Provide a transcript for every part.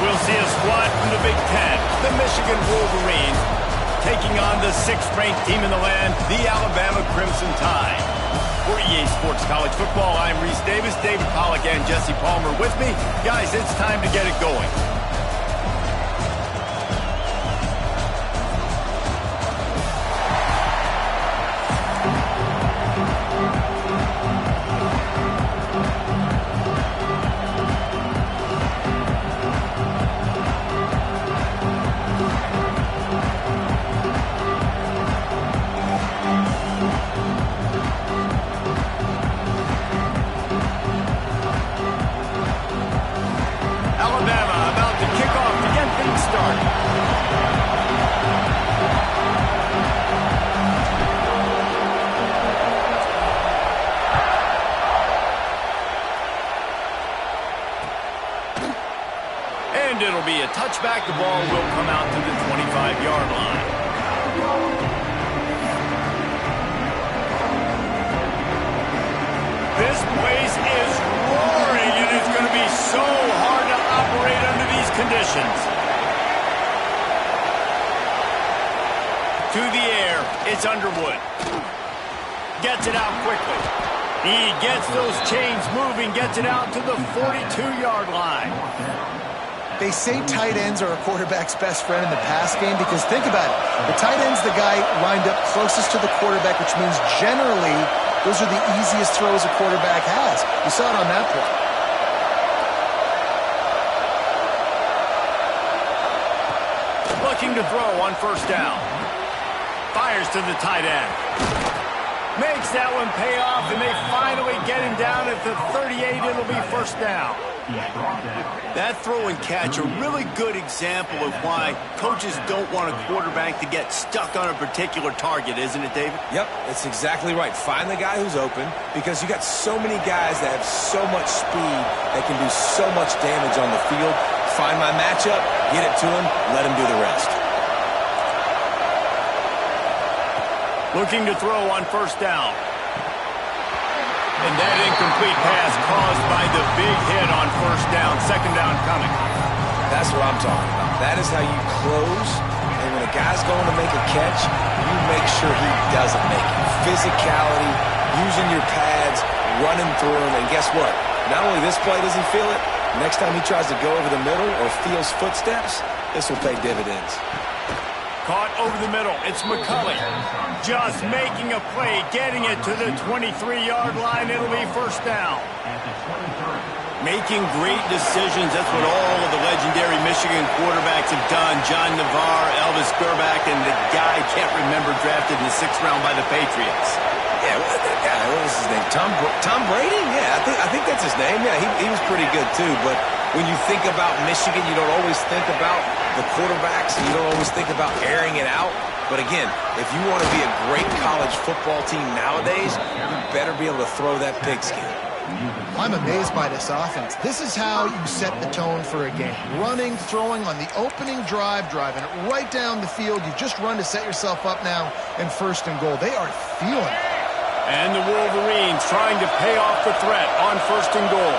We'll see a squad from the Big Ten, the Michigan Wolverines, taking on the 6th-ranked team in the land, the Alabama Crimson Tide. For EA Sports College Football, I'm Reese Davis, David Pollack, and Jesse Palmer with me. Guys, it's time to get it going. It'll be a touchback. The ball will come out to the 25-yard line. This place is roaring, and it's going to be so hard to operate under these conditions. To the air, it's Underwood. Gets it out quickly. He gets those chains moving, gets it out to the 42-yard line. They say tight ends are a quarterback's best friend in the pass game because think about it. The tight end's the guy lined up closest to the quarterback, which means generally those are the easiest throws a quarterback has. You saw it on that play. Looking to throw on first down. Fires to the tight end. Makes that one pay off, and they finally get him down at the 38. It'll be first down. That throw and catch, a really good example of why coaches don't want a quarterback to get stuck on a particular target, isn't it, David? Yep, that's exactly right. Find the guy who's open because you got so many guys that have so much speed that can do so much damage on the field. Find my matchup, get it to him, let him do the rest. Looking to throw on first down. And that incomplete pass caused by the big hit on first down. Second down coming. That's what I'm talking about. That is how you close. And when a guy's going to make a catch, you make sure he doesn't make it. Physicality, using your pads, running through him. And guess what? Not only this play does he feel it, next time he tries to go over the middle or feels footsteps, this will pay dividends. Caught over the middle. It's McCulley. Just making a play, getting it to the 23-yard line. It'll be first down. Making great decisions. That's what all of the legendary Michigan quarterbacks have done. John Navarre, Elvis Grbac, and the guy I can't remember drafted in the 6th round by the Patriots. Yeah, what was his name? Tom Brady? Yeah, I think that's his name. Yeah, he was pretty good too. But when you think about Michigan, you don't always think about the quarterbacks. You don't always think about airing it out. But again, if you want to be a great college football team nowadays, you better be able to throw that pigskin. I'm amazed by this offense. This is how you set the tone for a game. Running, throwing on the opening drive, driving it right down the field. You just run to set yourself up now in first and goal. They are feeling it. And the Wolverines trying to pay off the threat on first and goal.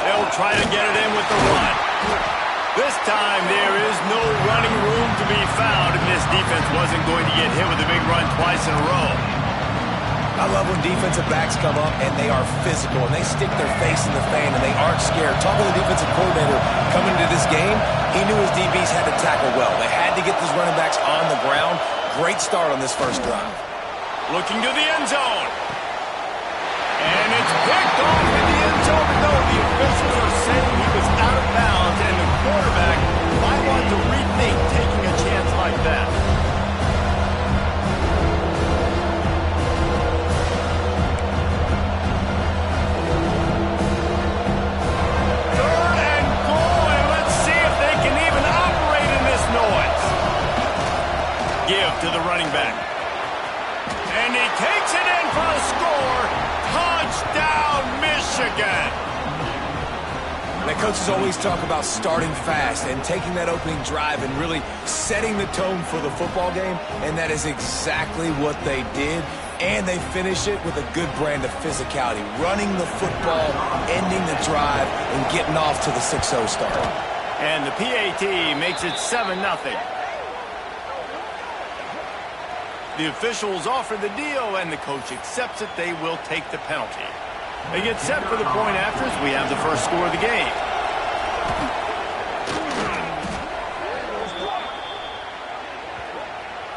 They'll try to get it in with the run. This time there is no running room to be found, and this defense wasn't going to get hit with a big run twice in a row. I love when defensive backs come up and they are physical and they stick their face in the fan and they aren't scared. Talking to the defensive coordinator coming into this game, he knew his DBs had to tackle well. They had to get these running backs on the ground. Great start on this first drive. Looking to the end zone. And it's picked off in the end zone. No, the officials are saying he was out of bounds, and the quarterback might want to rethink taking a chance like that. Third and goal, and let's see if they can even operate in this noise. Give to the running back. And he takes it in for a score. Touchdown, Michigan. coaches always talk about starting fast and taking that opening drive and really setting the tone for the football game, and that is exactly what they did. And they finish it with a good brand of physicality, running the football, ending the drive, and getting off to the 6-0 start. And the PAT makes it 7-0. The officials offer the deal, and the coach accepts it. They will take the penalty. They get set for the point afters. We have the first score of the game.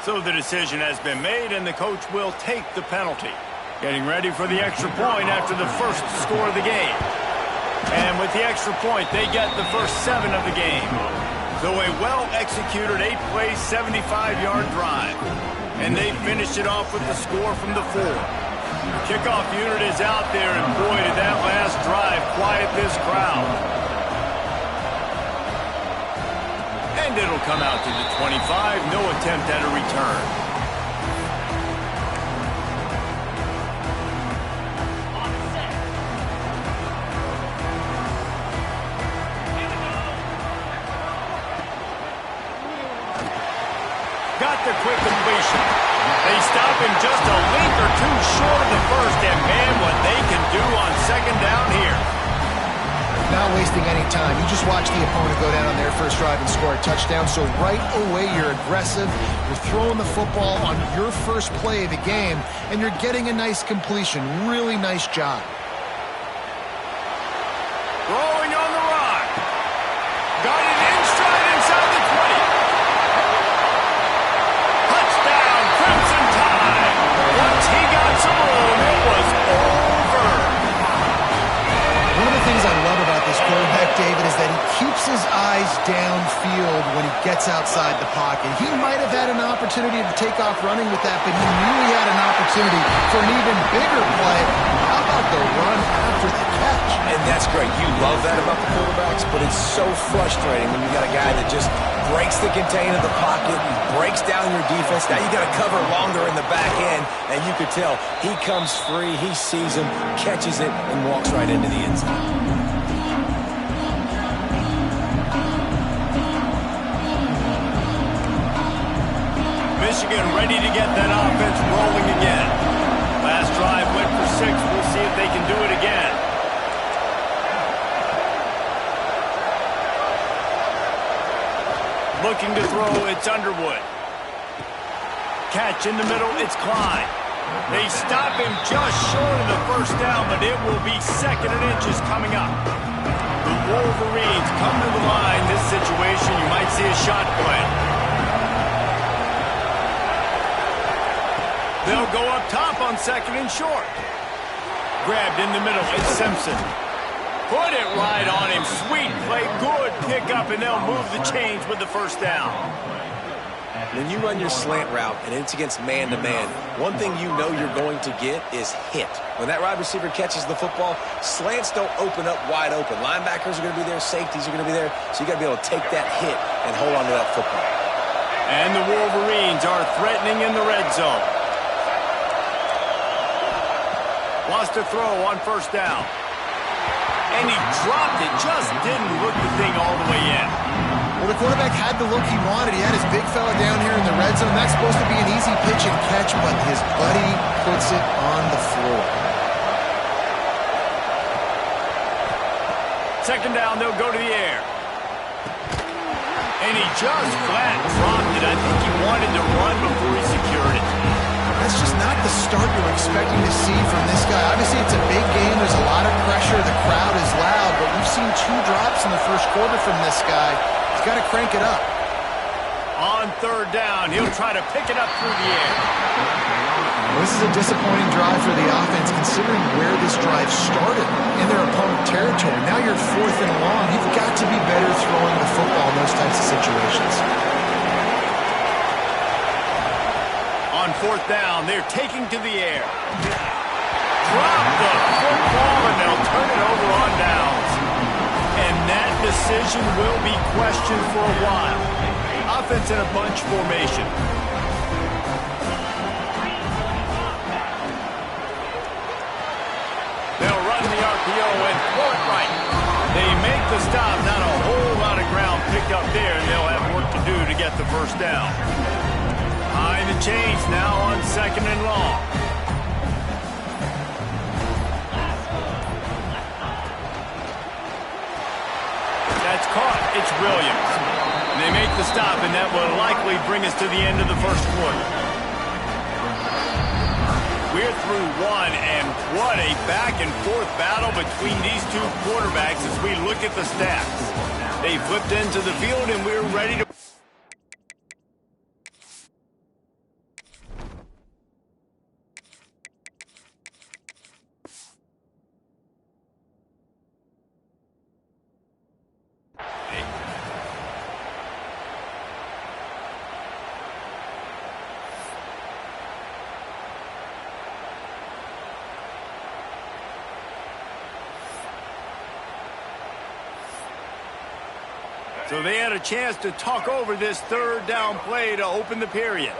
So the decision has been made, and the coach will take the penalty. Getting ready for the extra point after the first score of the game. And with the extra point, they get the first 7 of the game. So a well-executed 8-play, 75-yard drive. And they finish it off with the score from the 4. The kickoff unit is out there, and boy, did that last drive quiet this crowd. And it'll come out to the 25. No attempt at a return. Got the quick completion. They stop him just a link or two short of the first, and man, what they can do on second down here. Not wasting any time. You just watch the opponent go down on their first drive and score a touchdown. So right away, you're aggressive. You're throwing the football on your first play of the game, and you're getting a nice completion. Really nice job. Throwing on the run. Got it in stride inside the 20. Touchdown, Crimson Tide. Once he got some room, it was over. One of the things I love about this quarterback, David, is that he keeps his eyes downfield when he gets outside the pocket. He might have had an opportunity to take off running with that, but he knew he had an opportunity for an even bigger play. How about the run after the catch? And that's great. You love that about the quarterbacks, but it's so frustrating when you got a guy that just breaks the contain of the pocket, breaks down your defense. Now you got to cover longer in the back end, and you could tell he comes free, he sees him, catches it, and walks right into the end zone. Michigan ready to get that offense rolling again. Last drive went for 6. We'll see if they can do it again. Looking to throw, it's Underwood. Catch in the middle, it's Klein. They stop him just short of the first down, but it will be 2nd and inches coming up. The Wolverines come to the line. This situation, you might see a shot play. They'll go up top on 2nd and short. Grabbed in the middle, it's Simpson. Put it right on him. Sweet play, good pickup, and they'll move the chains with the first down. When you run your slant route and it's against man-to-man, one thing you know you're going to get is hit. When that wide receiver catches the football, slants don't open up wide open. Linebackers are going to be there, safeties are going to be there, so you got to be able to take that hit and hold on to that football. And the Wolverines are threatening in the red zone. Wants to throw on first down. And he dropped it, just didn't look the thing all the way in. Well, the quarterback had the look he wanted. He had his big fella down here in the red zone. That's supposed to be an easy pitch and catch, but his buddy puts it on the floor. 2nd down, they'll go to the air. And he just flat dropped it. I think he wanted to run before he secured it. That's just not the start you're expecting to see from this guy. Obviously, it's a big game. There's a lot of pressure. The crowd is loud, but we've seen 2 drops in the first quarter from this guy. He's got to crank it up. On 3rd down, he'll try to pick it up through the air. This is a disappointing drive for the offense, considering where this drive started in their opponent territory. Now you're 4th and long. You've got to be better throwing the football in those types of situations. On 4th down, they're taking to the air. Drop the football, and they'll turn it over on downs. And that decision will be questioned for a while. Offense in a bunch formation. They'll run the RPO and throw it right. They make the stop. up there, and they'll have work to do to get the first down. Behind the chains now on 2nd and long. That's caught. It's Williams. And they make the stop, and that will likely bring us to the end of the first quarter. We're through one, and what a back-and-forth battle between these two quarterbacks as we look at the stats. They flipped into the field, and we're ready to... So they had a chance to talk over this 3rd down play to open the period.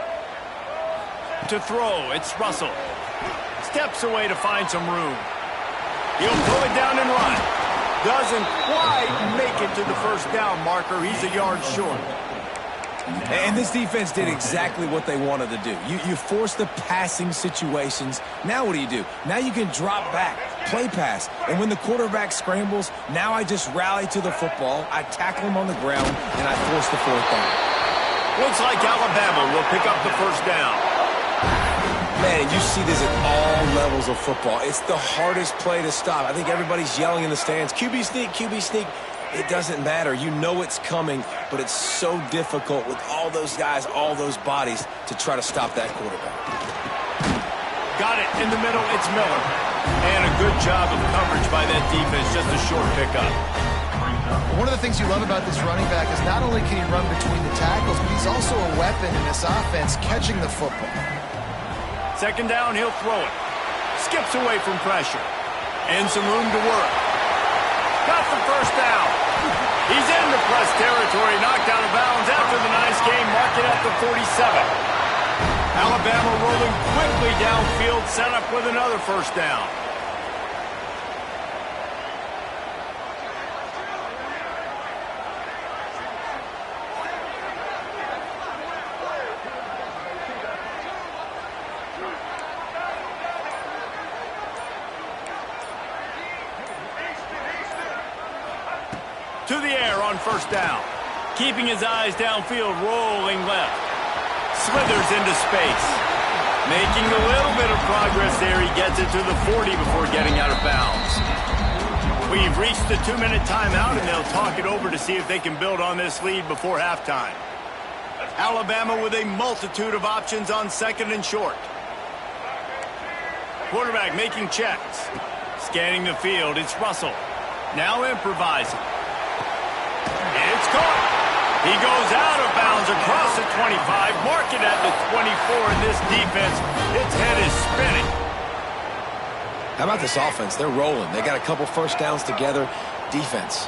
To throw, it's Russell. Steps away to find some room. He'll throw it down and run. Doesn't quite make it to the first down marker. He's a yard short. And this defense did exactly what they wanted to do. You force the passing situations. Now what do? Now you can drop back, play pass. And when the quarterback scrambles, now I just rally to the football. I tackle him on the ground, and I force the 4th down. Looks like Alabama will pick up the first down. Man, you see this at all levels of football. It's the hardest play to stop. I think everybody's yelling in the stands, QB sneak, QB sneak. It doesn't matter. You know it's coming, but it's so difficult with all those guys, all those bodies to try to stop that quarterback. Got it in the middle. It's Miller. And a good job of coverage by that defense. Just a short pickup. One of the things you love about this running back is not only can he run between the tackles, but he's also a weapon in this offense catching the football. 2nd down, he'll throw it. Skips away from pressure. And some room to work. Got the first down. He's into press territory, knocked out of bounds after the nice game, mark it at the 47. Alabama rolling quickly downfield, set up with another first down. To the air on first down. Keeping his eyes downfield, rolling left. Slithers into space. Making a little bit of progress there. He gets it to the 40 before getting out of bounds. We've reached the 2-minute timeout, and they'll talk it over to see if they can build on this lead before halftime. Alabama with a multitude of options on 2nd and short. Quarterback making checks. Scanning the field, it's Russell. Now improvising. It's caught. He goes out of bounds across the 25, mark it at the 24, and this defense, its head is spinning. How about this offense? They're rolling. They got a couple first downs together. Defense.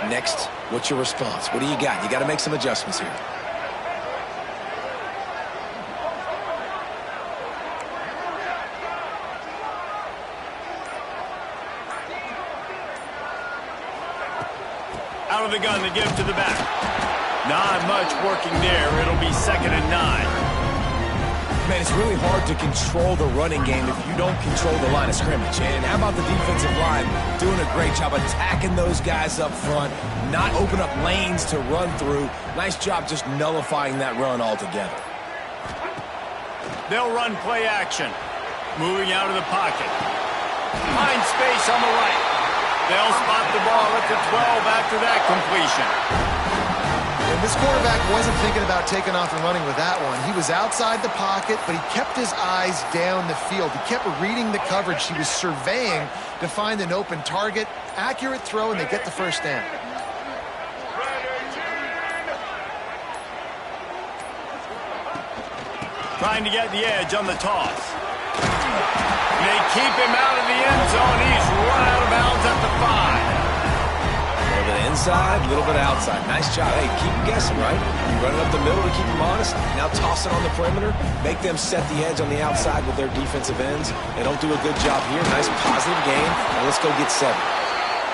Next, what's your response? What do you got? You got to make some adjustments here. Out of the gun, the give to the back. Not much working there. It'll be 2nd and 9. Man, it's really hard to control the running game if you don't control the line of scrimmage. And how about the defensive line doing a great job attacking those guys up front, not open up lanes to run through. Nice job just nullifying that run altogether. They'll run play action. Moving out of the pocket. Find space on the right. They'll spot the ball at the 12 after that completion. And this quarterback wasn't thinking about taking off and running with that one. He was outside the pocket, but he kept his eyes down the field. He kept reading the coverage. He was surveying to find an open target. Accurate throw, and they get the first down. Trying to get the edge on the toss. They keep him out of the end zone. He's run out of bounds at the 5. A little bit inside, a little bit outside. Nice job. Hey, keep him guessing, right? You run it up the middle to keep him honest. Now toss it on the perimeter. Make them set the edge on the outside with their defensive ends. They don't do a good job here. Nice positive game. Now let's go get 7.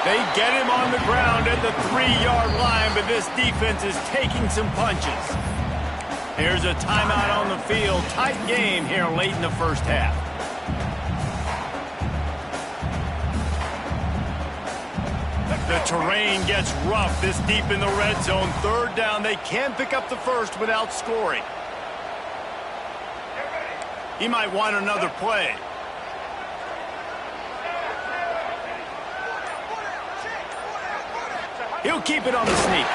They get him on the ground at the 3-yard line, but this defense is taking some punches. Here's a timeout on the field. Tight game here late in the first half. The terrain gets rough this deep in the red zone. Third down, they can pick up the first without scoring. He might want another play. He'll keep it on the sneak.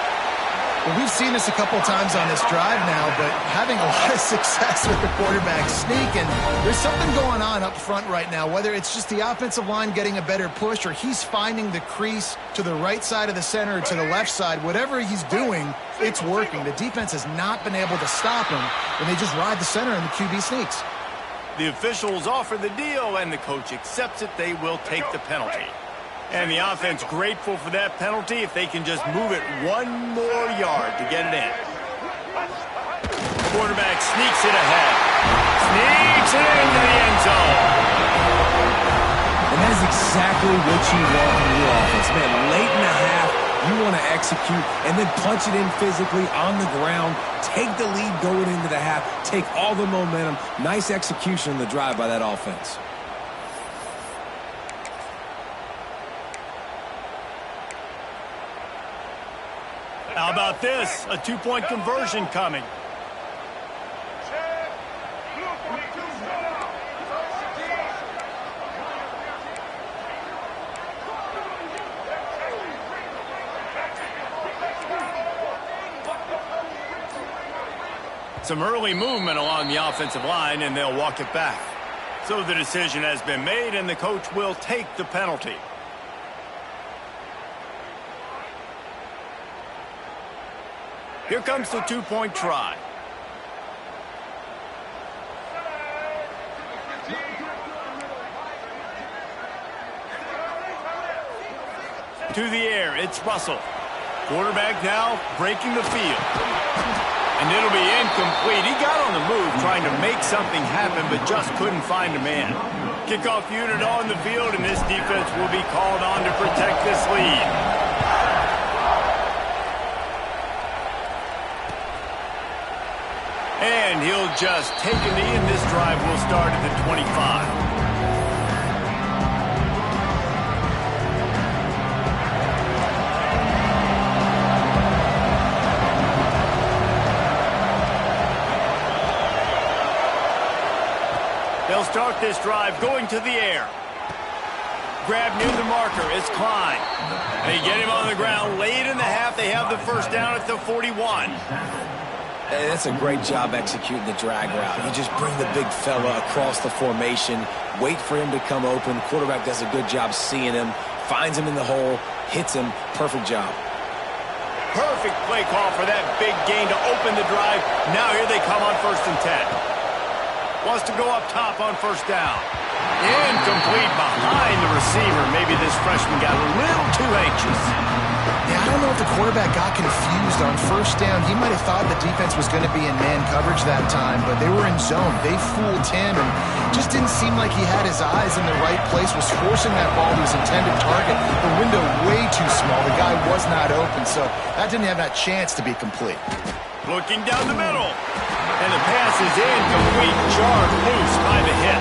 Well, we've seen this a couple times on this drive now, but having a lot of success with the quarterback sneak, and there's something going on up front right now, whether it's just the offensive line getting a better push or he's finding the crease to the right side of the center or to the left side. Whatever he's doing, it's working. The defense has not been able to stop him, and they just ride the center and the QB sneaks. The officials offer the deal, and the coach accepts it. They will take the penalty. And the offense grateful for that penalty if they can just move it one more yard to get it in. Quarterback sneaks it ahead. Sneaks it into the end zone. And that is exactly what you want in your offense. Man, late in the half, you want to execute and then punch it in physically on the ground. Take the lead going into the half. Take all the momentum. Nice execution on the drive by that offense. How about this? A two-point conversion coming. Some early movement along the offensive line, and they'll walk it back. So the decision has been made, and the coach will take the penalty. Here comes the two-point try. To the air, it's Russell. Quarterback now breaking the field. And it'll be incomplete. He got on the move trying to make something happen, but just couldn't find a man. Kickoff unit on the field, and this defense will be called on to protect this lead. And he'll just take a knee, and this drive will start at the 25. They'll start this drive going to the air. Grab near the marker. It's Klein. They get him on the ground late in the half. They have the first down at the 41. Hey, that's a great job executing the drag route. You just bring the big fella across the formation, wait for him to come open. Quarterback does a good job seeing him, finds him in the hole, hits him. Perfect job. Perfect play call for that big gain to open the drive. Now here they come on 1st and 10. Wants to go up top on 1st down. Incomplete behind the receiver. Maybe this freshman got a little too anxious. Yeah, I don't know if the quarterback got confused on 1st down. He might have thought the defense was going to be in man coverage that time, but they were in zone. They fooled him and just didn't seem like he had his eyes in the right place, was forcing that ball to his intended target. The window way too small. The guy was not open, so that didn't have that chance to be complete. Looking down the middle. And the pass is incomplete, jarred loose by the hit.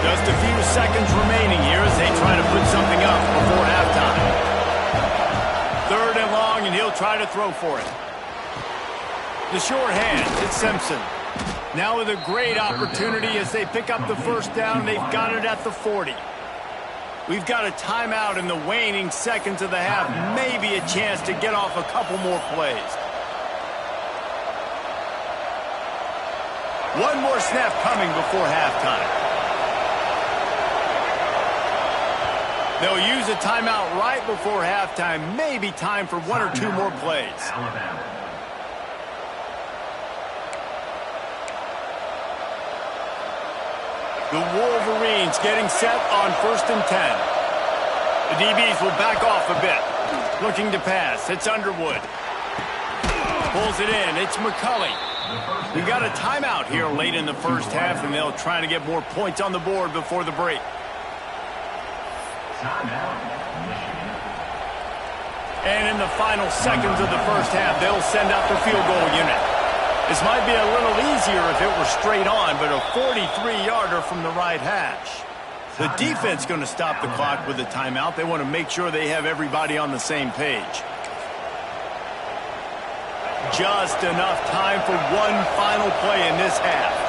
Just a few seconds remaining here as they try to put something up before halftime. 3rd and long, and he'll try to throw for it. The short hand, it's Simpson. Now with a great opportunity as they pick up the 1st down. They've got it at the 40. We've got a timeout in the waning seconds of the half. Maybe a chance to get off a couple more plays. One more snap coming before halftime. They'll use a timeout right before halftime. Maybe time for 1 or 2 more plays. The Wolverines getting set on 1st and 10. The DBs will back off a bit. Looking to pass. It's Underwood. Pulls it in. It's McCulley. We got a timeout here late in the first half, and they'll try to get more points on the board before the break. And in the final seconds of the first half, they'll send out the field goal unit. This might be a little easier if it were straight on, but a 43-yarder from the right hash. The defense going to stop the clock with a timeout. They want to make sure they have everybody on the same page. Just enough time for one final play in this half.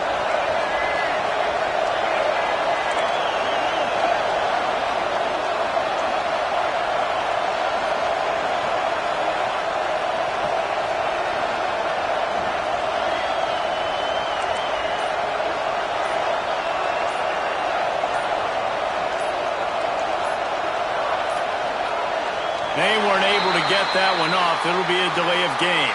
They weren't able to get that one off. It'll be a delay of game.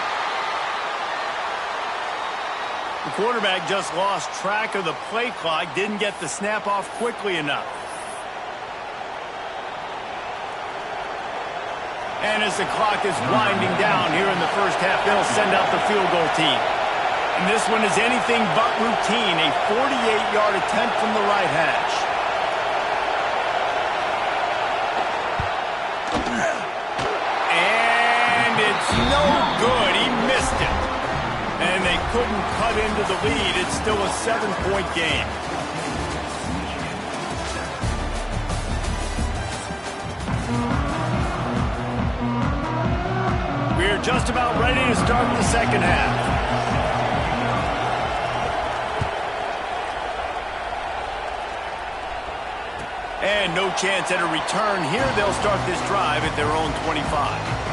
The quarterback just lost track of the play clock, didn't get the snap off quickly enough. And as the clock is winding down here in the first half, they'll send out the field goal team. And this one is anything but routine, a 48-yard attempt from the right hash. It's no good. He missed it. And they couldn't cut into the lead. It's still a 7-point game. We're just about ready to start the second half. And no chance at a return here. They'll start this drive at their own 25.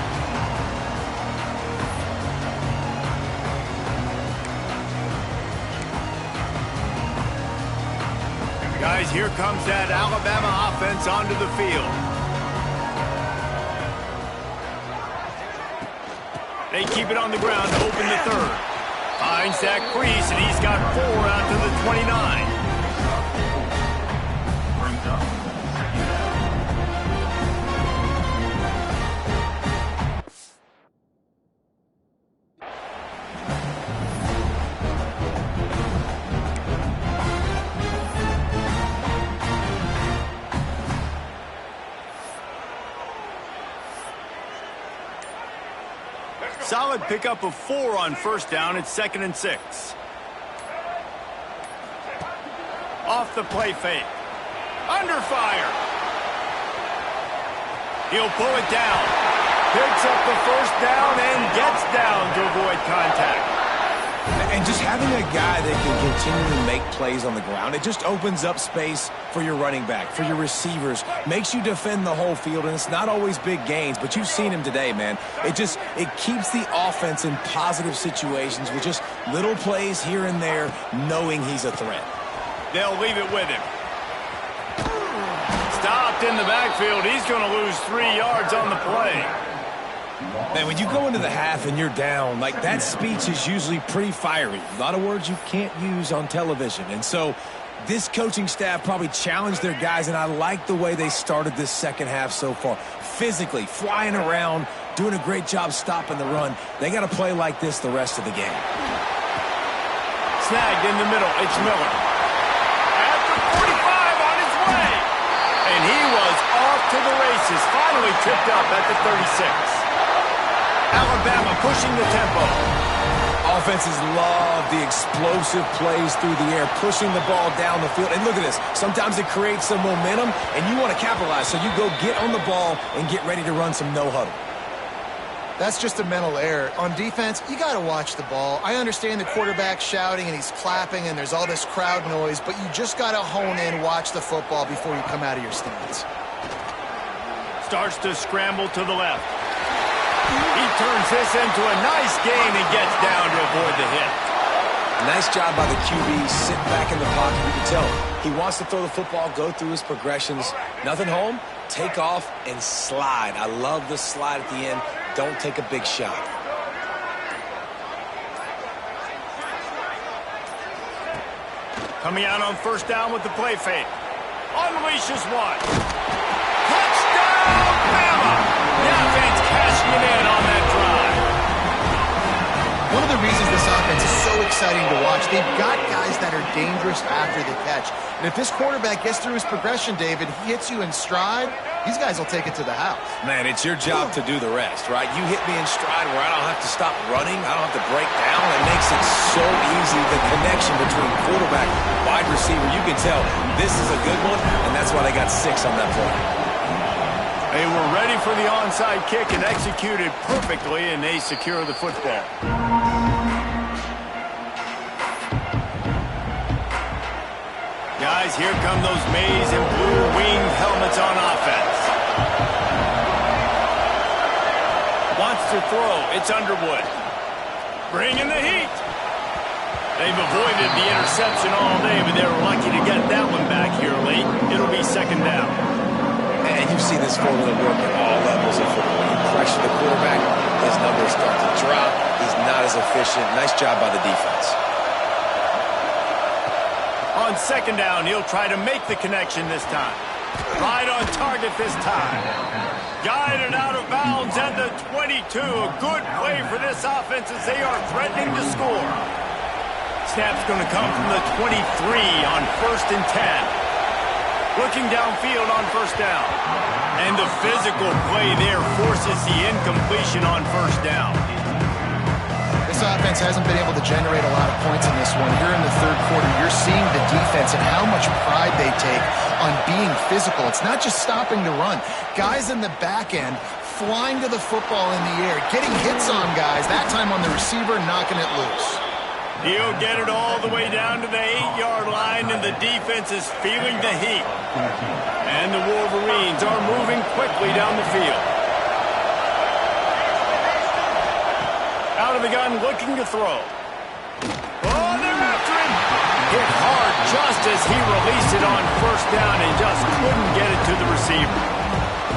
Guys, here comes that Alabama offense onto the field. They keep it on the ground to open the third. Finds that crease, and he's got 4 out to the 29. Solid pickup of 4 on first down. It's 2nd and 6. Off the play fake. Under fire. He'll pull it down. Picks up the first down and gets down to avoid contact. And just having a guy that can continually make plays on the ground, it just opens up space for your running back, for your receivers, makes you defend the whole field, and it's not always big gains, but you've seen him today, man. It keeps the offense in positive situations with just little plays here and there, knowing he's a threat. They'll leave it with him. Stopped in the backfield. He's going to lose 3 yards on the play. Man, when you go into the half and you're down, like, that speech is usually pretty fiery. A lot of words you can't use on television. And so this coaching staff probably challenged their guys, and I like the way they started this second half so far. Physically, flying around, doing a great job stopping the run. They got to play like this the rest of the game. Snagged in the middle. It's Miller. At the 45 on his way. And he was off to the races. Finally tripped up at the 36. Alabama pushing the tempo. Offenses love the explosive plays through the air, pushing the ball down the field. And look at this. Sometimes it creates some momentum, and you want to capitalize. So you go get on the ball and get ready to run some no-huddle. That's just a mental error. On defense, you got to watch the ball. I understand the quarterback shouting and he's clapping and there's all this crowd noise, but you just got to hone in, watch the football before you come out of your stance. Starts to scramble to the left. He turns this into a nice gain and gets down to avoid the hit. Nice job by the QB, sitting back in the pocket. You can tell he wants to throw the football, go through his progressions. Nothing home, take off, and slide. I love the slide at the end. Don't take a big shot. Coming out on first down with the play fake. Unleashes one. Touchdown, Bama! The offense cashing it in on that drive. One of the reasons this offense is so exciting to watch, they've got guys that are dangerous after the catch. And if this quarterback gets through his progression, David, he hits you in stride, these guys will take it to the house. Man, it's your job to do the rest, right? You hit me in stride where I don't have to stop running, I don't have to break down. It makes it so easy, the connection between quarterback and wide receiver. You can tell this is a good one, and that's why they got 6 on that play. They were ready for the onside kick and executed perfectly, and they secure the football. Guys, here come those maize and blue-winged helmets on offense. Wants to throw. It's Underwood. Bringing the heat. They've avoided the interception all day, but they were lucky to get that one back here late. It'll be second down. And you see this formula work at all levels of football. When you pressure the quarterback, his numbers start to drop. He's not as efficient. Nice job by the defense. On second down, he'll try to make the connection this time. Right on target this time. Guided out of bounds at the 22. A good play for this offense as they are threatening to score. Snap's going to come from the 23 on 1st and 10. Looking downfield on first down. And the physical play there forces the incompletion on first down. This offense hasn't been able to generate a lot of points in this one. Here in the third quarter, you're seeing the defense and how much pride they take on being physical. It's not just stopping the run. Guys in the back end flying to the football in the air, getting hits on guys, that time on the receiver, knocking it loose. He'll get it all the way down to the 8-yard line, and the defense is feeling the heat. And the Wolverines are moving quickly down the field. Out of the gun, looking to throw. Oh, they're after him. Hit hard just as he released it on first down and just couldn't get it to the receiver.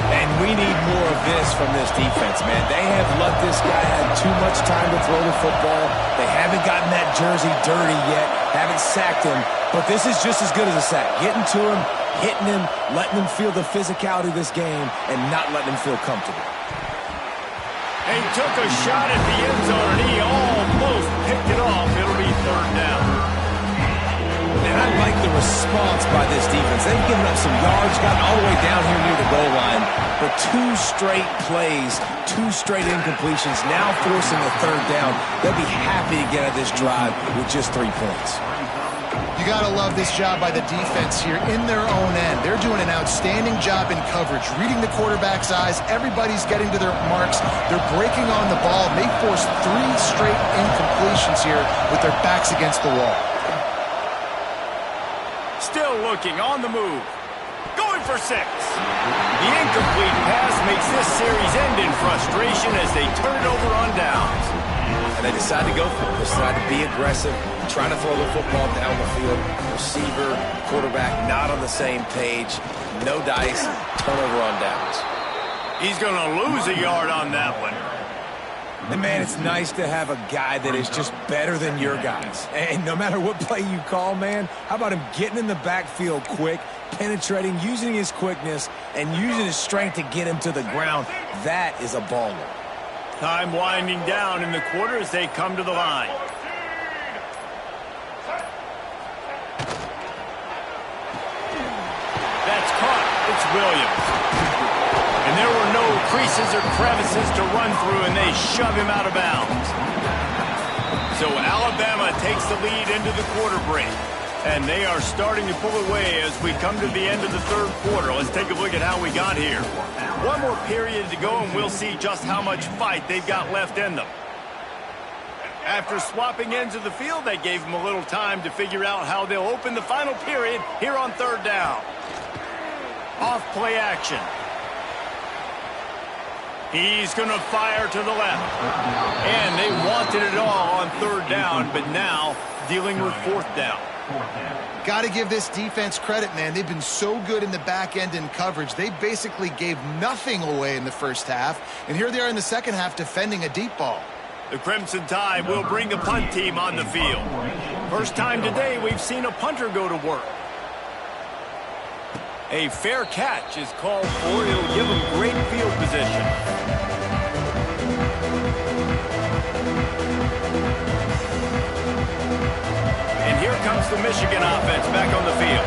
And we need more of this from this defense, man. They have let this guy have too much time to throw the football. They haven't gotten that jersey dirty yet, haven't sacked him, but this is just as good as a sack. Getting to him, hitting him, letting him feel the physicality of this game, and not letting him feel comfortable. And he took a shot at the end zone, and he almost picked it off. It'll be third down. And I like the response by this defense. They've given up some yards, gotten all the way down here near the goal line. But 2 straight plays, 2 straight incompletions, now forcing a third down. They'll be happy to get out of this drive with just 3 points. You got to love this job by the defense here in their own end. They're doing an outstanding job in coverage, reading the quarterback's eyes. Everybody's getting to their marks. They're breaking on the ball. They forced 3 straight incompletions here with their backs against the wall. Still looking, on the move. Going for 6. The incomplete pass makes this series end in frustration as they turn it over on downs. And they decide to go for it. They decide to be aggressive, trying to throw the football down the field. Receiver, quarterback not on the same page. No dice, turnover on downs. He's going to lose a yard on that one. And, man, it's nice to have a guy that is just better than your guys. And no matter what play you call, man, how about him getting in the backfield quick, penetrating, using his quickness, and using his strength to get him to the ground? That is a baller. Time winding down in the quarter as they come to the line. That's caught. It's Williams. And there were no creases or crevices to run through, and they shove him out of bounds. So Alabama takes the lead into the quarter break. And they are starting to pull away as we come to the end of the third quarter. Let's take a look at how we got here. One more period to go, and we'll see just how much fight they've got left in them. After swapping ends of the field, they gave them a little time to figure out how they'll open the final period here on third down. Off play action. He's going to fire to the left. And they wanted it all on third down, but now dealing with fourth down. Got to give this defense credit, man. They've been so good in the back end in coverage. They basically gave nothing away in the first half. And here they are in the second half defending a deep ball. The Crimson Tide will bring the punt team on the field. First time today we've seen a punter go to work. A fair catch is called for. It'll give them great field position. comes the Michigan offense back on the field.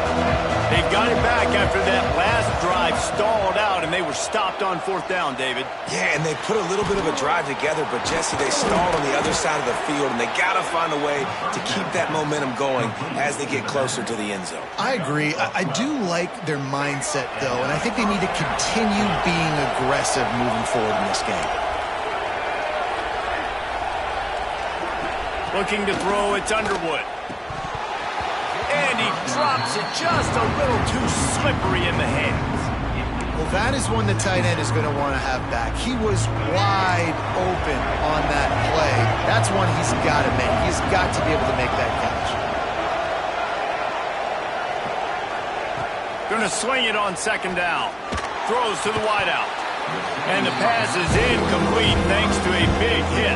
They've got it back after that last drive stalled out, and they were stopped on 4th down, David. Yeah, and they put a little bit of a drive together, but, Jesse, they stalled on the other side of the field, and they got to find a way to keep that momentum going as they get closer to the end zone. I agree. I do like their mindset, though, and I think they need to continue being aggressive moving forward in this game. Looking to throw, it's Underwood. And he drops it just a little too slippery in the hands. Well, that is one the tight end is going to want to have back. He was wide open on that play. That's one he's got to make. He's got to be able to make that catch. Going to swing it on 2nd down. Throws to the wideout. And the pass is incomplete thanks to a big hit.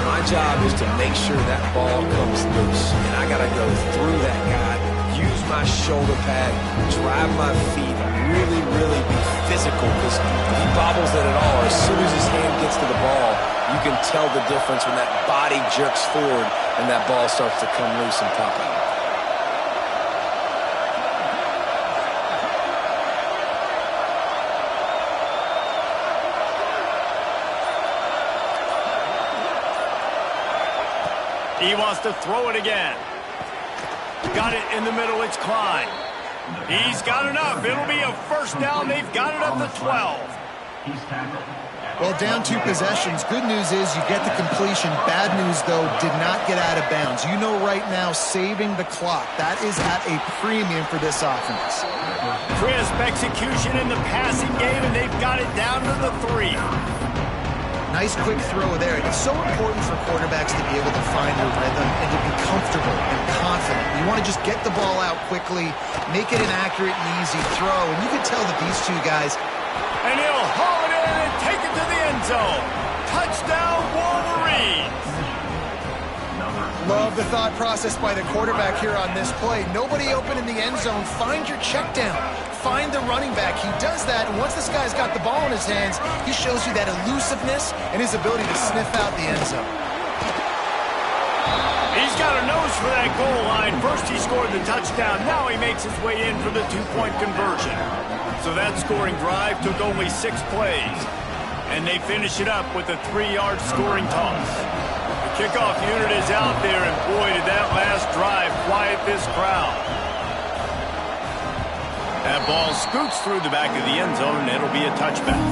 My job is to make sure that ball comes loose, and I got to go through that guy, use my shoulder pad, drive my feet, really be physical, because if he bobbles it at all, as soon as his hand gets to the ball, you can tell the difference when that body jerks forward and that ball starts to come loose and pop out. He wants to throw it again. Got it in the middle. It's Klein. He's got enough. It'll be a 1st down. They've got it up to 12. Well, down 2 possessions. Good news is you get the completion. Bad news, though, did not get out of bounds. You know right now, saving the clock. That is at a premium for this offense. Crisp execution in the passing game, and they've got it down to the 3. Nice quick throw there. It's so important for quarterbacks to be able to find their rhythm and to be comfortable and confident. You want to just get the ball out quickly, make it an accurate and easy throw. And you can tell that these 2 guys... And he'll haul it in and take it to the end zone. Touchdown, Wolverines! Love the thought process by the quarterback here on this play. Nobody open in the end zone. Find your check down. Find the running back. He does that, and once this guy's got the ball in his hands, he shows you that elusiveness and his ability to sniff out the end zone. He's got a nose for that goal line. First he scored the touchdown. Now he makes his way in for the 2-point conversion. So that scoring drive took only 6 plays. And they finish it up with a 3-yard scoring toss. The kickoff unit is out there, and boy, did that last drive quiet this crowd. That ball scoots through the back of the end zone, and it'll be a touchback.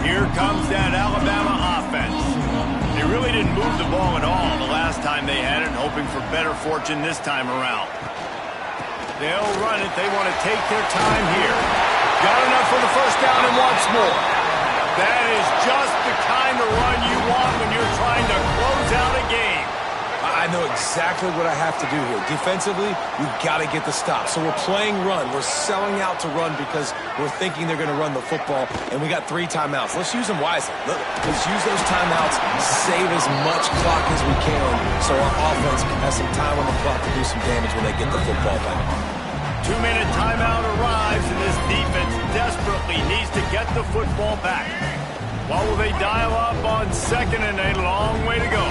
Here comes that Alabama offense. They really didn't move the ball at all the last time they had it, hoping for better fortune this time around. They'll run it. They want to take their time here. Got enough for the 1st down and once more. That is just the kind of run you want when you're trying to close out a game. I know exactly what I have to do here. Defensively, we've got to get the stop. So we're playing run. We're selling out to run because we're thinking they're going to run the football, and we got 3 timeouts. Let's use them wisely. Let's use those timeouts, save as much clock as we can so our offense has some time on the clock to do some damage when they get the football back. 2-minute timeout arrives, and this defense desperately needs to get the football back. What will they dial up on 2nd and a long way to go?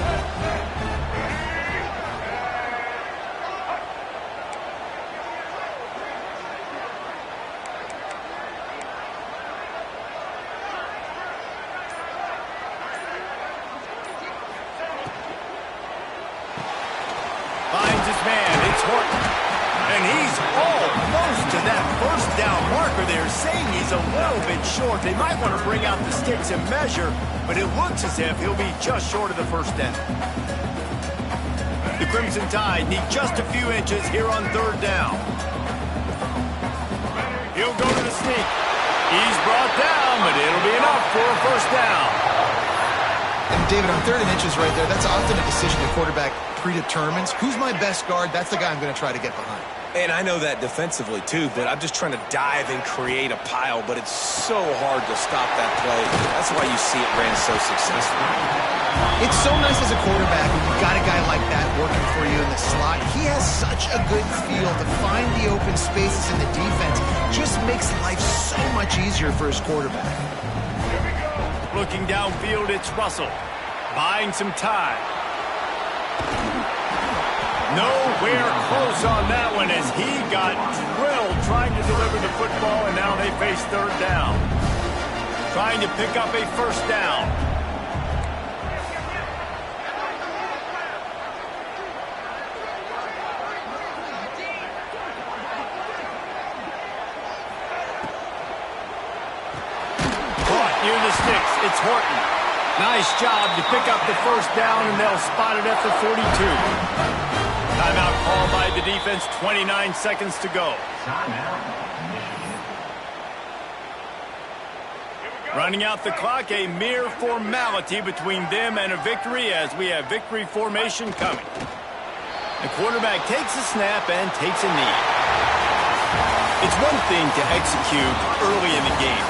Finds his man. It's Horton. And he's almost to that 1st down marker there, saying he's a little bit short. They might want to bring out the sticks and measure, but it looks as if he'll be just short of the 1st down. The Crimson Tide need just a few inches here on 3rd down. He'll go to the sneak. He's brought down, but it'll be enough for a 1st down. And David, on 3rd and inches right there, that's often a decision the quarterback predetermines. Who's my best guard? That's the guy I'm going to try to get behind. And I know that defensively, too, but I'm just trying to dive and create a pile, but it's so hard to stop that play. That's why you see it ran so successfully. It's so nice as a quarterback when you've got a guy like that working for you in the slot. He has such a good feel to find the open spaces in the defense. Just makes life so much easier for his quarterback. Looking downfield, it's Russell. Buying some time. Nowhere close on that one as he got drilled trying to deliver the football, and now they face third down. Trying to pick up a first down. Caught near the sticks. It's Horton. Nice job to pick up the first down, and they'll spot it at the 42. Timeout called by the defense, 29 seconds to go. Running out the clock, a mere formality between them and a victory as we have victory formation coming. The quarterback takes a snap and takes a knee. It's one thing to execute early in the game.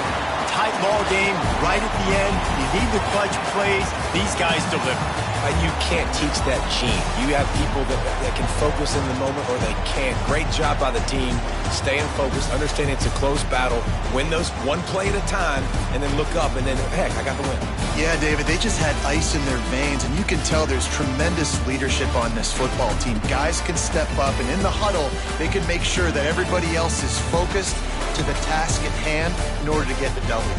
Tight ball game, right at the end. You need the clutch plays. These guys deliver. You can't teach that gene. You have people that can focus in the moment or they can't. Great job by the team. Staying focused, understanding it's a close battle. Win those one play at a time and then look up and then, heck, I got the win. Yeah, David, they just had ice in their veins, and you can tell there's tremendous leadership on this football team. Guys can step up, and in the huddle, they can make sure that everybody else is focused to the task at hand in order to get the W.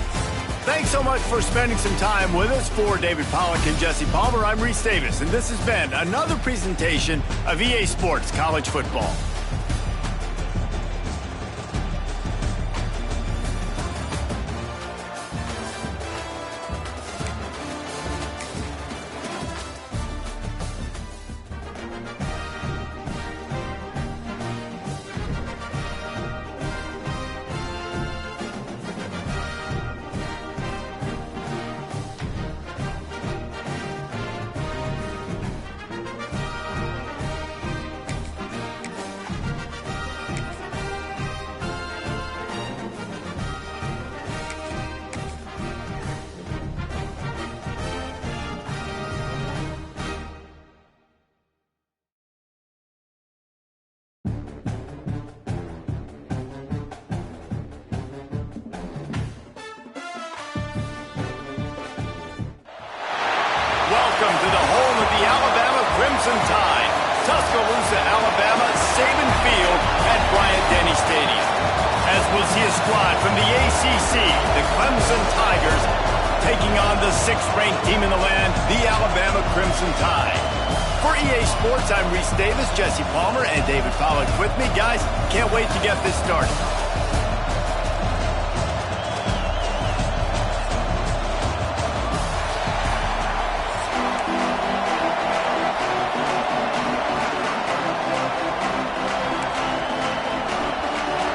Thanks so much for spending some time with us. For David Pollack and Jesse Palmer, I'm Reese Davis, and this has been another presentation of EA Sports College Football. Welcome to the home of the Alabama Crimson Tide, Tuscaloosa, Alabama, Saban Field at Bryant-Denny Stadium. As we'll see a squad from the ACC, the Clemson Tigers, taking on the 6th-ranked team in the land, the Alabama Crimson Tide. For EA Sports, I'm Reese Davis, Jesse Palmer, and David Pollack with me. Guys, can't wait to get this started.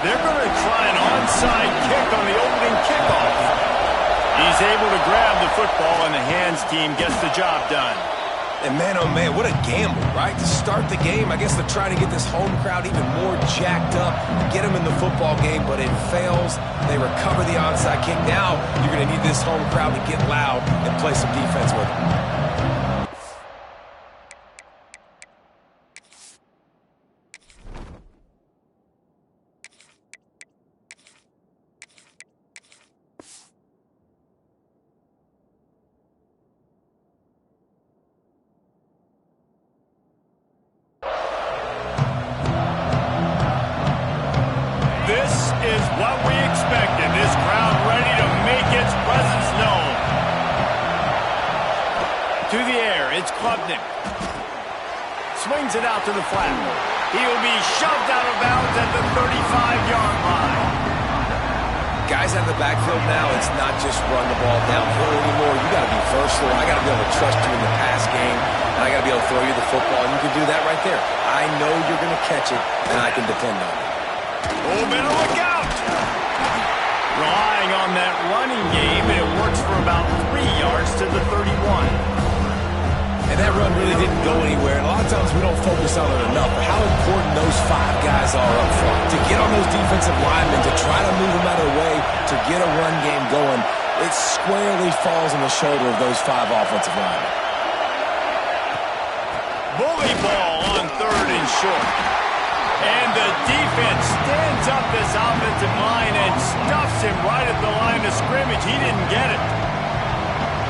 They're going to try an onside kick on the opening kickoff. He's able to grab the football, and the hands team gets the job done. And man, oh man, what a gamble, right? To start the game, I guess they're trying to get this home crowd even more jacked up, get them in the football game, but it fails. They recover the onside kick. Now you're going to need this home crowd to get loud and play some defense with them. This is what we expected. This crowd ready to make its presence known. To the air, it's Klubnik. Swings it out to the flat. He'll be shoved out of bounds at the 35-yard line. Guys out of the backfield now, it's not just run the ball downhill anymore. You got to be versatile. I got to be able to trust you in the pass game, and I got to be able to throw you the football, and you can do that right there. I know you're going to catch it, and I can depend on it. Oh, better look out! Relying on that running game, and it works for about 3 yards to the 31. And that run really didn't go anywhere. And a lot of times we don't focus on it enough, but how important those 5 guys are up front. To get on those defensive linemen, to try to move them out of the way, to get a run game going, it squarely falls on the shoulder of those 5 offensive linemen. Bully ball on 3rd and short. And the defense stands up this offensive line and stuffs him right at the line of scrimmage. He didn't get it.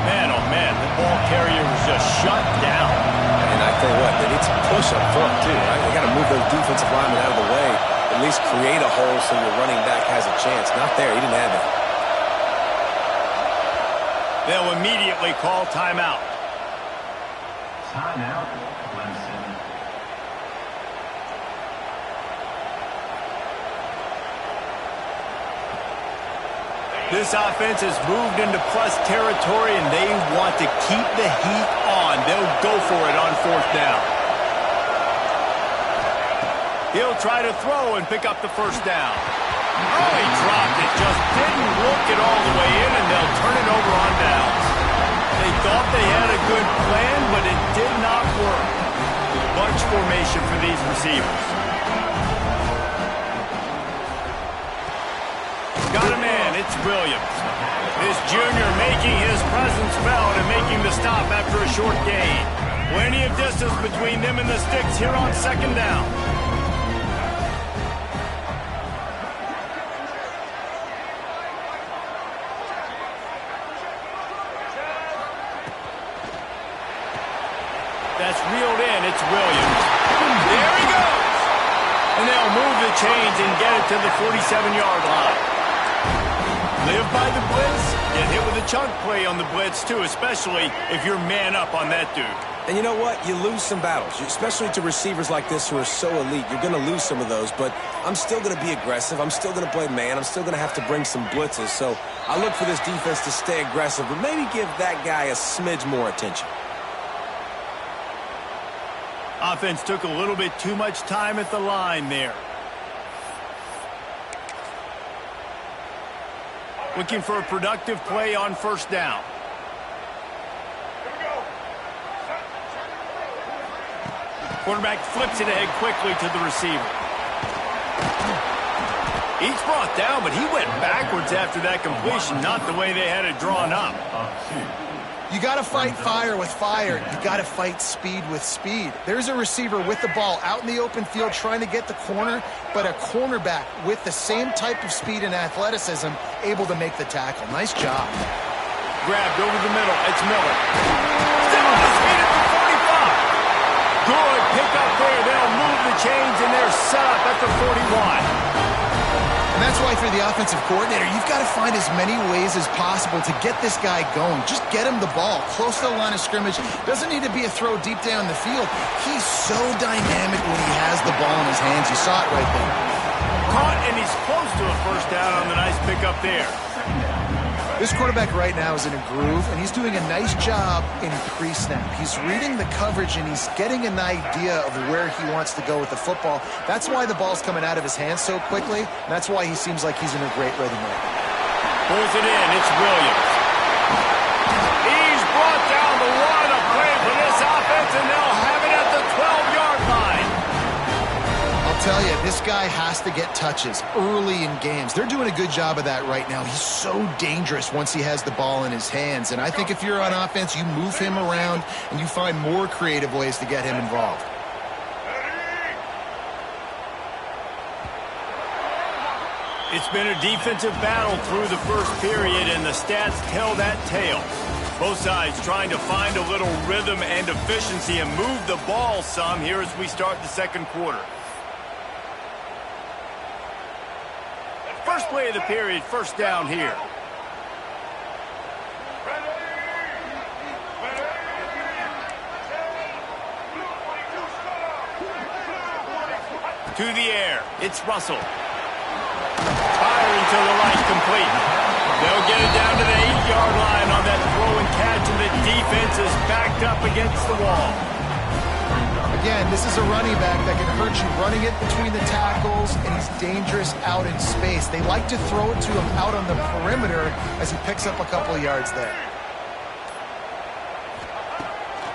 Man, oh man, the ball carrier was just shut down. And I tell you what, they need some push up front, too, right? They got to move those defensive linemen out of the way, at least create a hole so your running back has a chance. Not there. He didn't have that. They'll immediately call timeout. Timeout, Clemson. This offense has moved into plus territory, and they want to keep the heat on. They'll go for it on fourth down. He'll try to throw and pick up the first down. Oh, he dropped it. Just didn't look it all the way in, and they'll turn it over on downs. They thought they had a good plan, but it did not work. Bunch formation for these receivers. Got a man, it's Williams. This junior making his presence felt and making the stop after a short gain. Plenty of distance between them and the sticks here on second down. That's reeled in, it's Williams. There he goes! And they'll move the chains and get it to the 47-yard line. Live by the blitz, get hit with a chunk play on the blitz too, especially if you're man up on that dude. And you know what? You lose some battles, especially to receivers like this who are so elite. You're going to lose some of those, but I'm still going to be aggressive. I'm still going to play man. I'm still going to have to bring some blitzes. So I look for this defense to stay aggressive, but maybe give that guy a smidge more attention. Offense took a little bit too much time at the line there. Looking for a productive play on first down. Quarterback flips it ahead quickly to the receiver. He's brought down, but he went backwards after that completion, not the way they had it drawn up. You got to fight fire with fire. You got to fight speed with speed. There's a receiver with the ball out in the open field trying to get the corner, but a cornerback with the same type of speed and athleticism able to make the tackle. Nice job. Grabbed over the middle. It's Miller. Still on his feet at the 45. Good pick up there. They'll move the chains, and they're set up at the 41. And that's why for the offensive coordinator, you've got to find as many ways as possible to get this guy going. Just get him the ball close to the line of scrimmage. Doesn't need to be a throw deep down the field. He's so dynamic when he has the ball in his hands. You saw it right there. Caught, and he's close to a first down on the nice pickup there. This quarterback right now is in a groove, and he's doing a nice job in pre-snap. He's reading the coverage, and he's getting an idea of where he wants to go with the football. That's why the ball's coming out of his hands so quickly, and that's why he seems like he's in a great rhythm right now. Pulls it in. It's Williams. He's brought down the one of play for this offense, and they'll have it at the 12-yard line. I'll tell you, this guy has to get touches early in games. They're doing a good job of that right now. He's so dangerous once he has the ball in his hands. And I think if you're on offense, you move him around and you find more creative ways to get him involved. It's been a defensive battle through the first period, and the stats tell that tale. Both sides trying to find a little rhythm and efficiency and move the ball some here as we start the second quarter. First play of the period, first down here. To the air, it's Russell. Firing to the right, complete. They'll get it down to the 8-yard line on that throw and catch, and the defense is backed up against the wall. Again, this is a running back that can hurt you running it between the tackles, and he's dangerous out in space. They like to throw it to him out on the perimeter as he picks up a couple of yards there.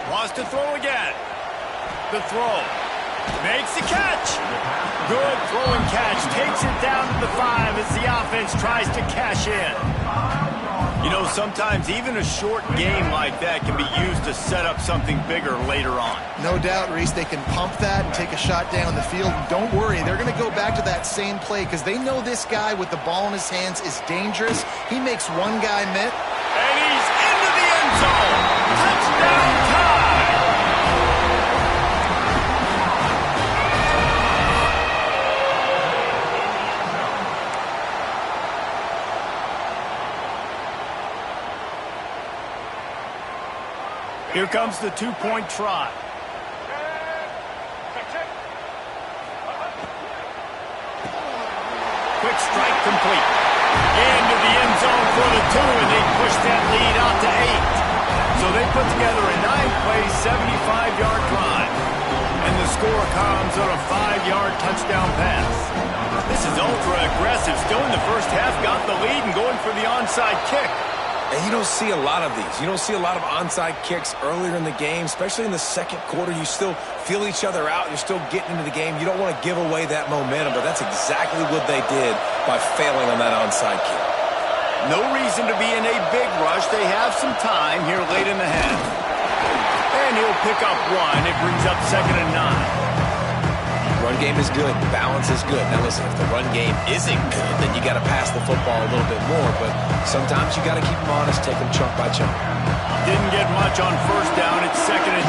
Wants to throw again. The throw. Makes the catch. Good throw and catch. Takes it down to the 5 as the offense tries to cash in. You know, sometimes even a short game like that can be used to set up something bigger later on. No doubt, Reese, they can pump that and take a shot down the field. And don't worry, they're going to go back to that same play because they know this guy with the ball in his hands is dangerous. He makes one guy miss. And he's into the end zone. Touchdown tie. Here comes the two-point try. Quick strike complete. Into the end zone for the 2, and they push that lead out to 8. So they put together a 9-play, 75-yard drive. And the score comes on a 5-yard touchdown pass. This is ultra-aggressive. Still in the first half, got the lead and going for the onside kick. And you don't see a lot of these. You don't see a lot of onside kicks earlier in the game, especially in the second quarter. You still feel each other out. You're still getting into the game. You don't want to give away that momentum, but that's exactly what they did by failing on that onside kick. No reason to be in a big rush. They have some time here late in the half. And he'll pick up 1. It brings up 2nd and 9. Run game is good. Balance is good. Now listen, if the run game isn't good, then you got to pass the football a little bit more. But sometimes you got to keep them honest, take them chunk by chunk. Didn't get much on first down. It's 2nd and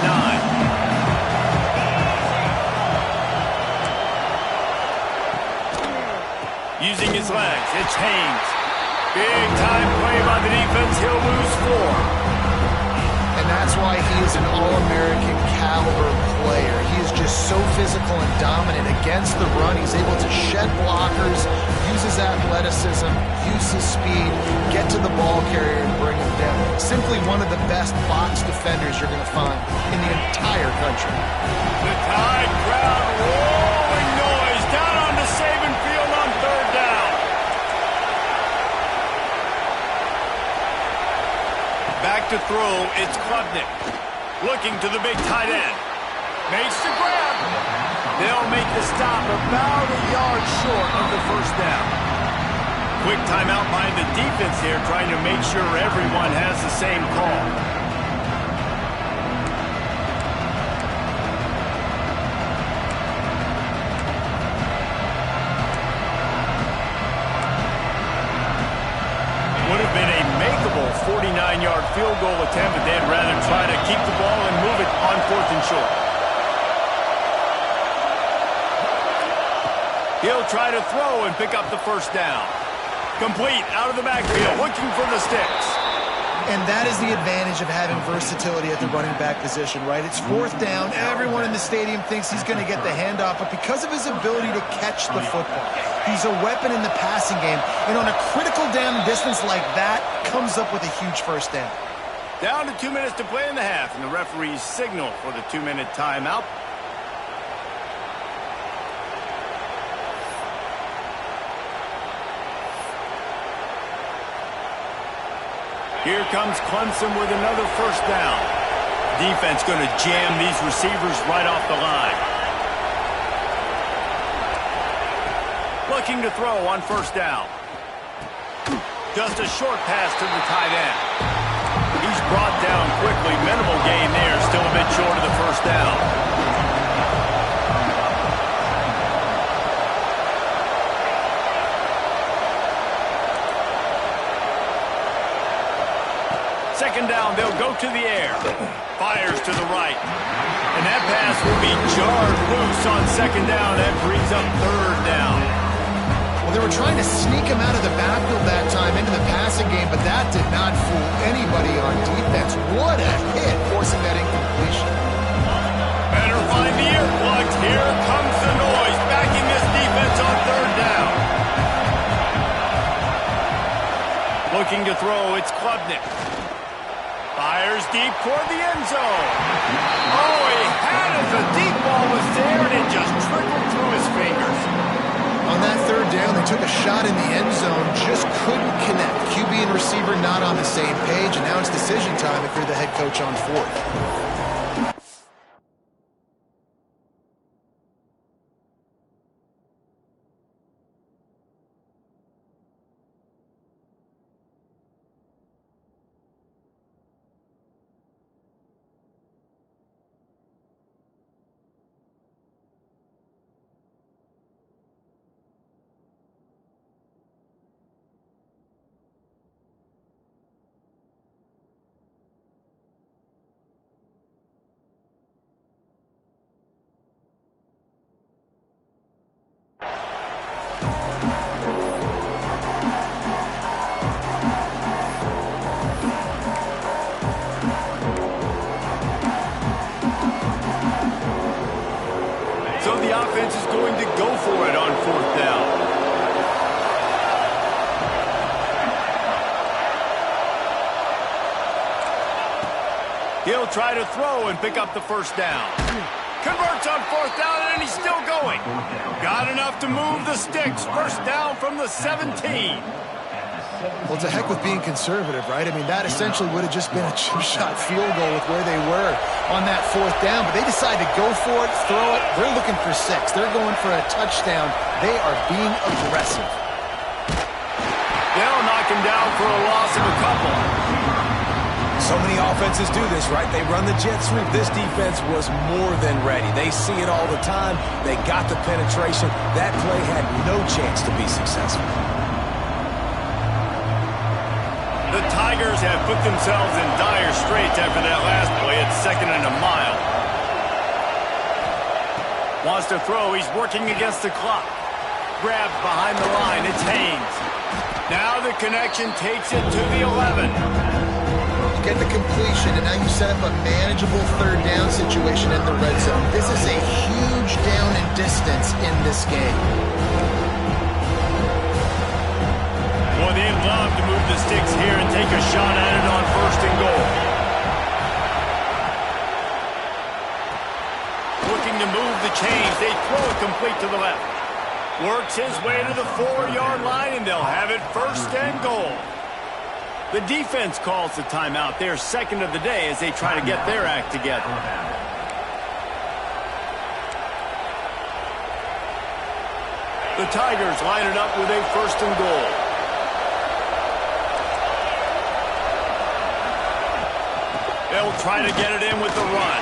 9. Using his legs, it's Haynes. Big time play by the defense. He'll lose 4. And that's why he is an All-American caliber player. He is just so physical and dominant against the run. He's able to shed blockers, use his athleticism, use his speed, get to the ball carrier and bring him down. Simply one of the best box defenders you're going to find in the entire country. The Tide crowd rolling noise down onto Saban Field on 3rd down. Back to throw, it's Klubnik. Looking to the big tight end. Makes the grab. They'll make the stop about a yard short of the first down. Quick timeout by the defense here, trying to make sure everyone has the same call. Would have been a makeable 49-yard field goal attempt, but they'd rather try to keep the ball and move it on 4th and short. He'll try to throw and pick up the first down. Complete out of the backfield, looking for the sticks. And that is the advantage of having versatility at the running back position, right? It's 4th down. Everyone in the stadium thinks he's going to get the handoff, but because of his ability to catch the football, he's a weapon in the passing game. And on a critical down distance like that, comes up with a huge first down. Down to 2 minutes to play in the half, and the referees signal for the 2-minute timeout. Here comes Clemson with another first down. Defense going to jam these receivers right off the line. Looking to throw on first down. Just a short pass to the tight end. He's brought down quickly. Minimal gain there. Still a bit short of the first down. Second down, they'll go to the air. Fires to the right. And that pass will be jarred loose on 2nd down. That brings up 3rd down. Well, they were trying to sneak him out of the backfield that time into the passing game, but that did not fool anybody on defense. What a hit, forcing that incompletion. Better find the earplugs. Here comes the noise, backing this defense on 3rd down. Looking to throw, it's Klubnik. Fires deep toward the end zone. Oh, he had it. The deep ball was there, and it just trickled through his fingers. On that 3rd down, they took a shot in the end zone, just couldn't connect. QB and receiver not on the same page, and now it's decision time if you're the head coach on 4th. the offense is going to go for it on 4th down. He'll try to throw and pick up the 1st down. Converts on 4th down, and he's still going. Got enough to move the sticks. 1st down from the 17. Well, it's a heck with being conservative, right? I mean, that essentially would have just been a chip-shot field goal with where they were on that 4th down, but they decided to go for it, throw it. They're looking for 6. They're going for a touchdown. They are being aggressive. They'll knock him down for a loss of a couple. So many offenses do this, right? They run the jet sweep. This defense was more than ready. They see it all the time. They got the penetration. That play had no chance to be successful. The Tigers have put themselves in dire straits after that last play. It's 2nd and a mile. Wants to throw. He's working against the clock. Grabs behind the line. It's Haynes. Now the connection takes it to the 11. Get the completion, and now you set up a manageable 3rd down situation in the red zone. This is a huge down in distance in this game. Well, they'd love to move the sticks here and take a shot at it on 1st and goal. Looking to move the chains. They throw it complete to the left. Works his way to the 4-yard line, and they'll have it 1st and goal. The defense calls the timeout. They're 2nd of the day as they try to get their act together. The Tigers line it up with a 1st and goal. They'll try to get it in with the run.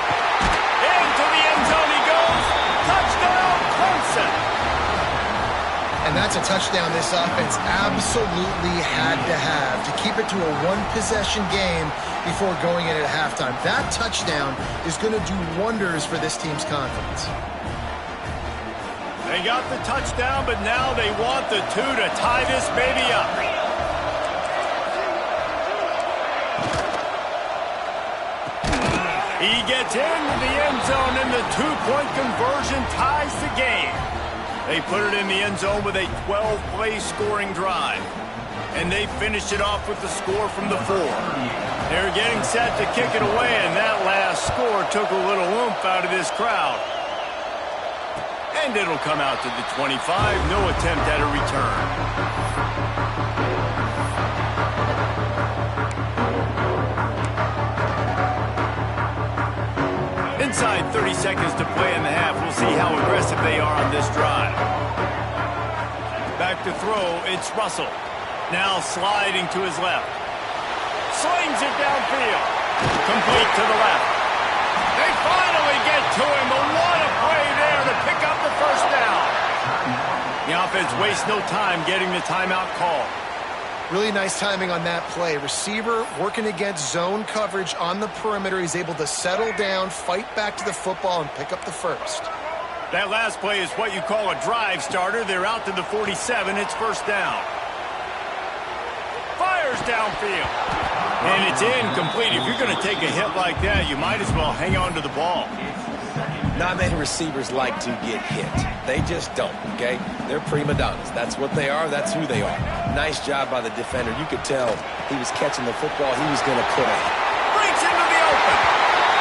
Into the end zone he goes. Touchdown, Clemson. And that's a touchdown this offense absolutely had to have to keep it to a 1-possession game before going in at halftime. That touchdown is going to do wonders for this team's confidence. They got the touchdown, but now they want the 2 to tie this baby up. He gets into the end zone, and the 2-point conversion ties the game. They put it in the end zone with a 12-play scoring drive. And they finished it off with the score from the 4. They're getting set to kick it away, and that last score took a little oomph out of this crowd. And it'll come out to the 25. No attempt at a return. Inside 30 seconds to play in the half. We'll see how aggressive they are on this drive. Back to throw, it's Russell. Now sliding to his left. Slings it downfield. Complete to the left. They finally get to him, but what a play there to pick up the 1st down. The offense wastes no time getting the timeout call. Really nice timing on that play. Receiver working against zone coverage on the perimeter. He's able to settle down, fight back to the football, and pick up the 1st. That last play is what you call a drive starter. They're out to the 47. It's 1st down. Fires downfield. And it's incomplete. If you're going to take a hit like that, you might as well hang on to the ball. Not many receivers like to get hit. They just don't, okay? They're prima donnas. That's what they are. That's who they are. Nice job by the defender. You could tell he was catching the football. He was going to put it. Breaks into the open.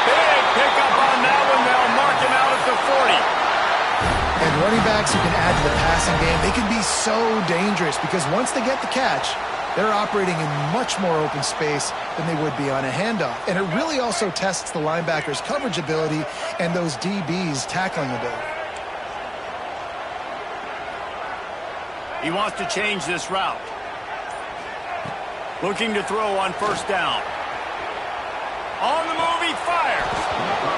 Big pickup on that one. They'll mark him out at the 40. And running backs who can add to the passing game, they can be so dangerous because once they get the catch, they're operating in much more open space than they would be on a handoff. And it really also tests the linebacker's coverage ability and those DBs' tackling ability. He wants to change this route. Looking to throw on 1st down. On the move, he fires.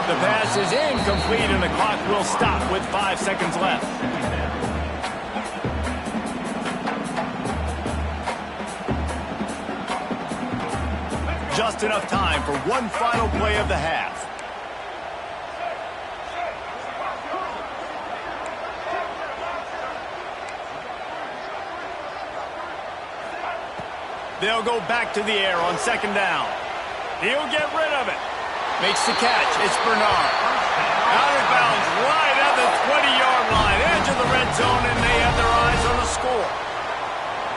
The pass is incomplete, and the clock will stop with 5 seconds left. Just enough time for one final play of the half. They'll go back to the air on 2nd down. He'll get rid of it. Makes the catch. It's Bernard. Out of bounds right at the 20-yard zone, and they have their eyes on the score.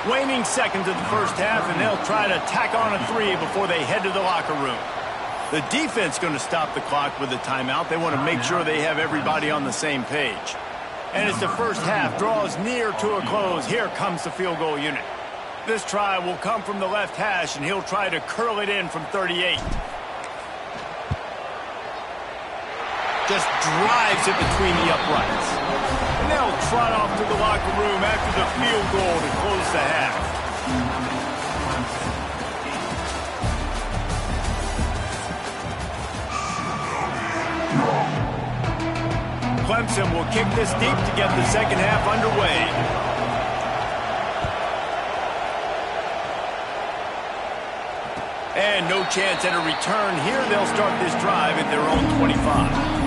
Waning seconds of the first half, and they'll try to tack on a 3 before they head to the locker room. The defense going to stop the clock with a timeout. They want to make sure they have everybody on the same page. And as the first half draws near to a close, here comes the field goal unit. This try will come from the left hash, and he'll try to curl it in from 38. Just drives it between the uprights. And they'll trot off to the locker room after the field goal to close the half. Clemson will kick this deep to get the second half underway. And no chance at a return here. They'll start this drive at their own 25.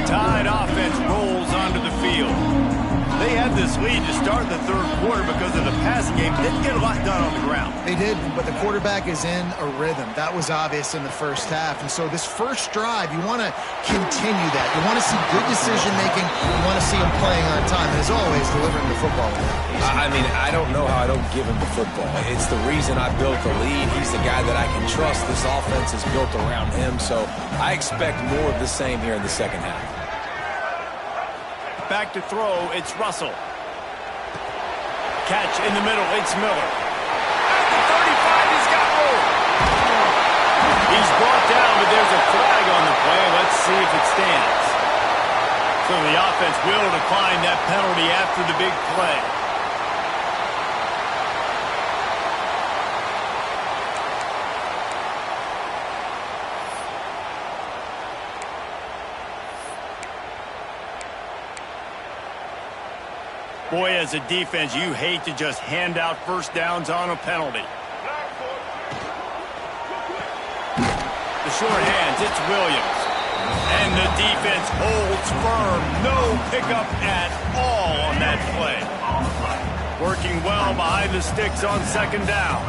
Tide offense rolls onto the field. They had this lead to start the third quarter because of the passing game. Didn't get a lot done on the ground. They did, but the quarterback is in a rhythm. That was obvious in the first half. And so this first drive, you want to continue that. You want to see good decision-making. You want to see him playing on time. And as always, delivering the football. I mean, I don't know how I don't give him the football. It's the reason I built the lead. He's the guy that I can trust. This offense is built around him. So I expect more of the same here in the second half. Back to throw, it's Russell. Catch in the middle, it's Miller. At the 35, he's got more. He's brought down, but there's a flag on the play. Let's see if it stands. So the offense will decline that penalty after the big play. Boy, as a defense, you hate to just hand out first downs on a penalty. The short hands, it's Williams. And the defense holds firm. No pickup at all on that play. Working well behind the sticks on second down.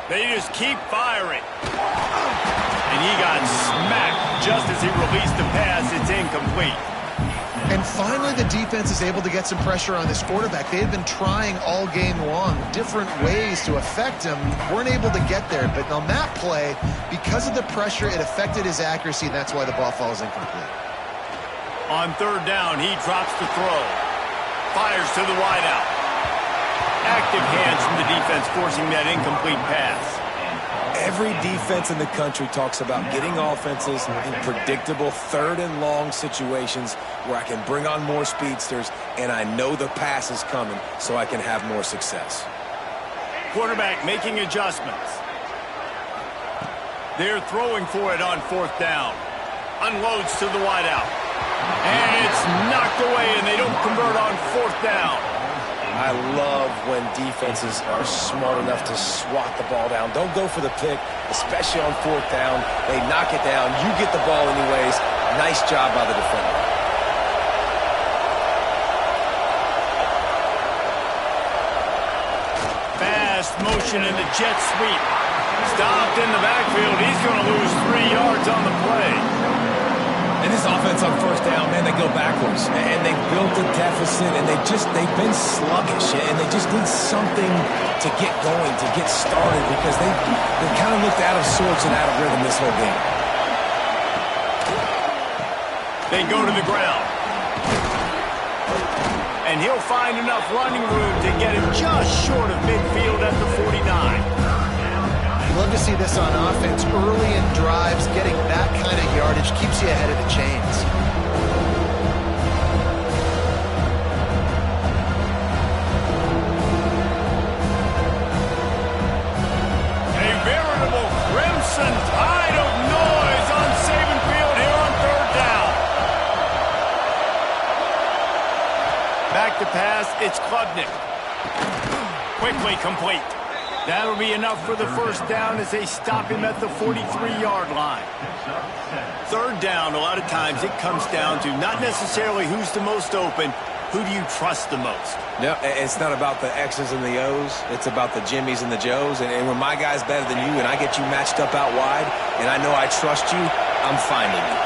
They just keep firing. And he got smacked just as he released the pass. It's incomplete. And finally, the defense is able to get some pressure on this quarterback. They had been trying all game long different ways to affect him. Weren't able to get there. But on that play, because of the pressure, it affected his accuracy, and that's why the ball falls incomplete. On third down, he drops the throw. Fires to the wideout. Active hands from the defense forcing that incomplete pass. Every defense in the country talks about getting offenses in predictable third and long situations where I can bring on more speedsters and I know the pass is coming so I can have more success. Quarterback making adjustments. They're throwing for it on fourth down. Unloads to the wideout. And it's knocked away and they don't convert on fourth down. I love when defenses are smart enough to swat the ball down. Don't go for the pick, especially on fourth down. They knock it down. You get the ball anyways. Nice job by the defender. Fast motion in the jet sweep. Stopped in the backfield. He's going to lose 3 yards on the play. And this offense on first down, man, they go backwards. And they built a deficit, and they've been sluggish. And they just need something to get going, to get started, because they kind of looked out of sorts and out of rhythm this whole game. They go to the ground. And he'll find enough running room to get him just short of midfield at the 49. Love to see this on offense. Early in drives, getting that kind of yardage keeps you ahead of the chains. A veritable crimson tide of noise on Saban Field here on third down. Back to pass, it's Klubnik. Quickly complete. That'll be enough for the first down as they stop him at the 43-yard line. Third down, a lot of times it comes down to not necessarily who's the most open, Who do you trust the most? No, it's not about the X's and the O's. It's about the Jimmies and the Joes. And when my guy's better than you and I get you matched up out wide and I know I trust you, I'm finding you.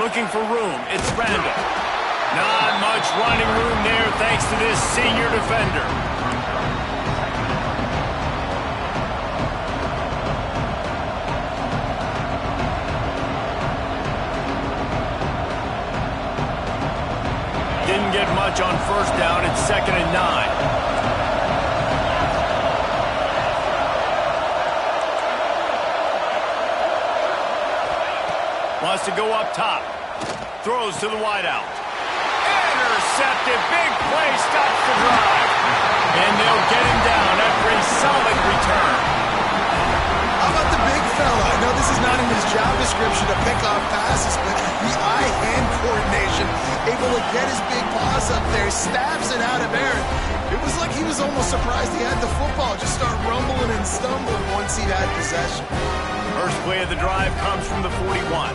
Looking for room. It's Randall. Not much running room there thanks to this senior defender. Didn't get much on first down. It's 2nd and 9. Wants to go up top. Throws to the wideout. Intercepted. Big play. Stops the drive. And they'll get him down after a solid return. How about the big fella? I know this is not in his job description to pick off passes, but the eye-hand coordination, able to get his big paws up there, stabs it out of air. It was like he was almost surprised he had the football. Just start rumbling and stumbling once he had possession. First play of the drive comes from the 41.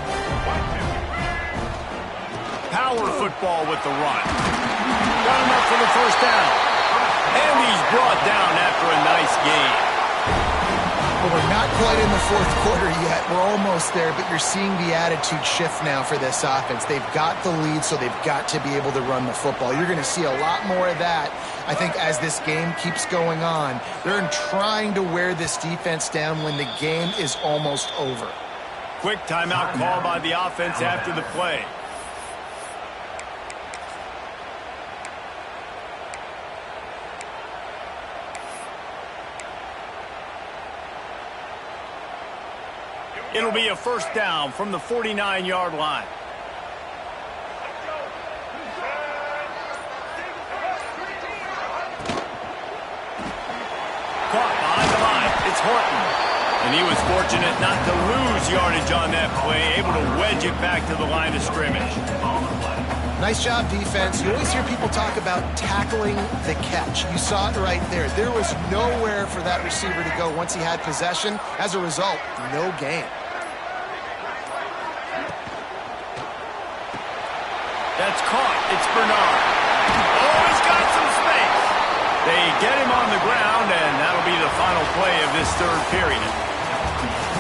Power football with the run. Got him up for the first down. And he's brought down after a nice gain. Well, we're not quite in the fourth quarter yet. We're almost there, but you're seeing the attitude shift now for this offense. They've got the lead, so they've got to be able to run the football. You're going to see a lot more of that, I think, as this game keeps going on. They're trying to wear this defense down when the game is almost over. Quick timeout call by the offense after the play. It'll be a first down from the 49-yard line. Caught behind the line. It's Horton. And he was fortunate not to lose yardage on that play, able to wedge it back to the line of scrimmage. Nice job, defense. You always hear people talk about tackling the catch. You saw it right there. There was nowhere for that receiver to go once he had possession. As a result, no gain. That's caught. It's Bernard. Oh, he's got some space. They get him on the ground, and that'll be the final play of this third period.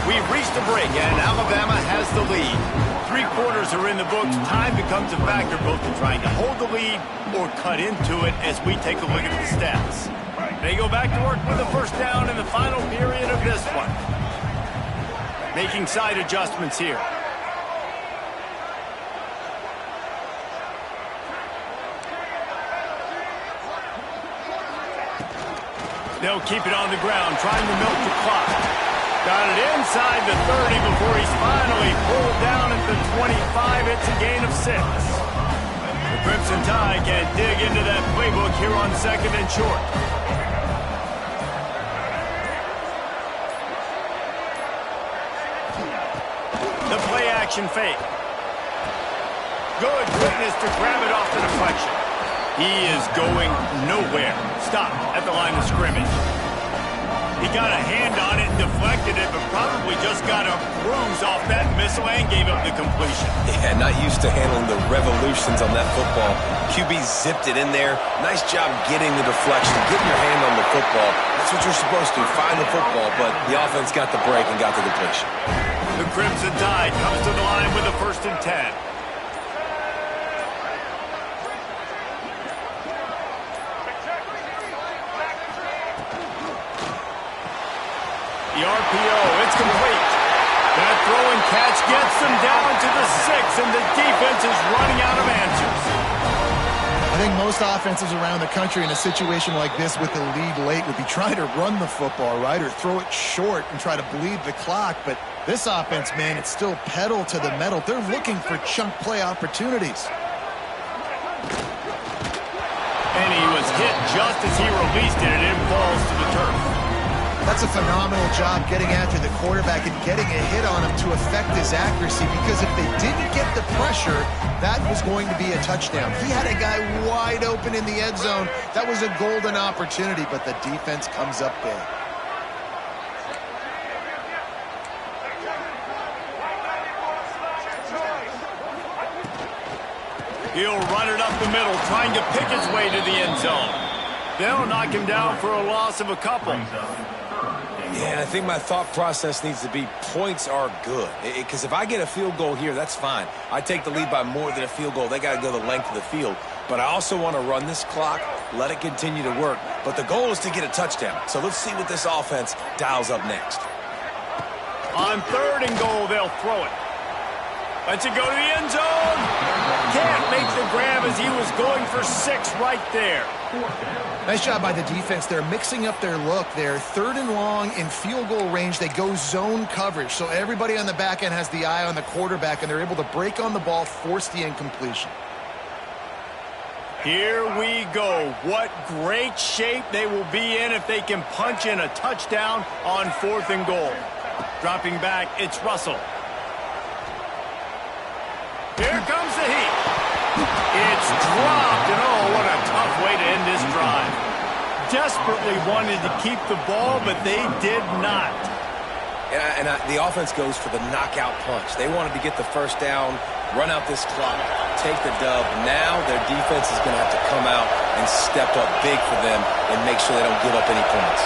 We've reached a break, and Alabama has the lead. 3 quarters are in the books. Time becomes a factor both in trying to hold the lead or cut into it as we take a look at the stats. They go back to work with the first down in the final period of this one. Making side adjustments here. They'll keep it on the ground, trying to milk the clock. Got it inside the 30 before he's finally pulled down at the 25. It's a gain of 6. The Crimson Tide can dig into that playbook here on 2nd and short. The play action fake. Good quickness to grab it off the deflection. He is going nowhere. Stop at the line of scrimmage. He got a hand on it, deflected it, but probably just got a bruise off that missile and gave up the completion. Yeah, not used to handling the revolutions on that football. QB zipped it in there. Nice job getting the deflection, getting your hand on the football. That's what you're supposed to, find the football, but the offense got the break and got the completion. The Crimson Tide comes to the line with a 1st and 10. The RPO, it's complete. That throw and catch gets them down to the 6, and the defense is running out of answers. I think most offenses around the country in a situation like this with the lead late would be trying to run the football, right, or throw it short and try to bleed the clock. But this offense, man, it's still pedal to the metal. They're looking for chunk play opportunities. And he was hit just as he released it, and it falls to the turf. That's a phenomenal job getting after the quarterback and getting a hit on him to affect his accuracy, because if they didn't get the pressure, that was going to be a touchdown. He had a guy wide open in the end zone. That was a golden opportunity, but the defense comes up big. He'll run it up the middle, trying to pick his way to the end zone. They'll knock him down for a loss of a couple. Yeah, I think my thought process needs to be points are good. Because if I get a field goal here, that's fine. I take the lead by more than a field goal. They got to go the length of the field. But I also want to run this clock, let it continue to work. But the goal is to get a touchdown. So let's see what this offense dials up next. On 3rd and goal, they'll throw it. Lets it go to the end zone. Can't make the grab as he was going for 6 right there. Nice job by the defense. They're mixing up their look. They're 3rd and long in field goal range. They go zone coverage. So everybody on the back end has the eye on the quarterback, and they're able to break on the ball, force the incompletion. Here we go. What great shape they will be in if they can punch in a touchdown on 4th and goal. Dropping back, it's Russell. Here comes the heat. It's dropped, and oh, what a tough way to end this drive. Desperately wanted to keep the ball, but they did not. And the offense goes for the knockout punch. They wanted to get the first down, run out this clock, take the dub. Now their defense is going to have to come out and step up big for them and make sure they don't give up any points.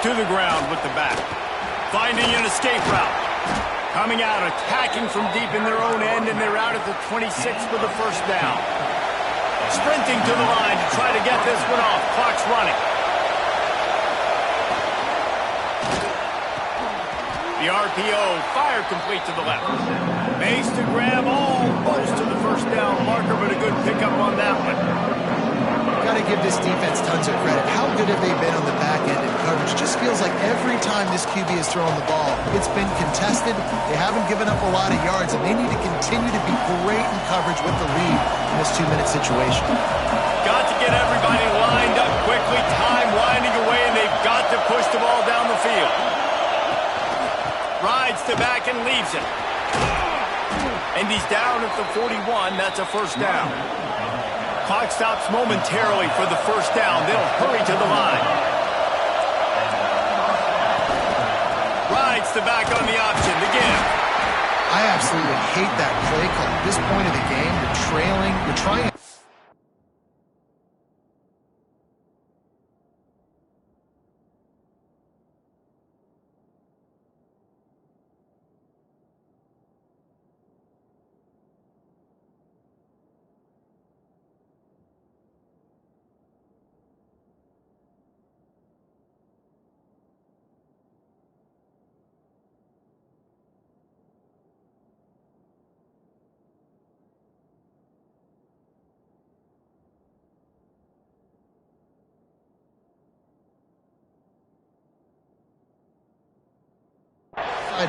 To the ground with the back. Finding an escape route. Coming out, attacking from deep in their own end, and they're out at the 26 for the first down. Sprinting to the line to try to get this one off. Clock's running. The RPO, fire complete to the left. Makes the grab almost to the first down marker, but a good pickup on that one. Got to give this defense tons of credit. How good have they been on the back end in coverage? Just feels like every time this QB has thrown the ball, it's been contested. They haven't given up a lot of yards, and they need to continue to be great in coverage with the lead in this 2-minute situation. Got to get everybody lined up quickly, time winding away, and they've got to push the ball down the field. Rides to back and leaves it. And he's down at the 41. That's a first down. Clock stops momentarily for the first down. They'll hurry to the line. Rides the back on the option. The give. I absolutely hate that play call. At this point of the game, you're trailing. You're trying.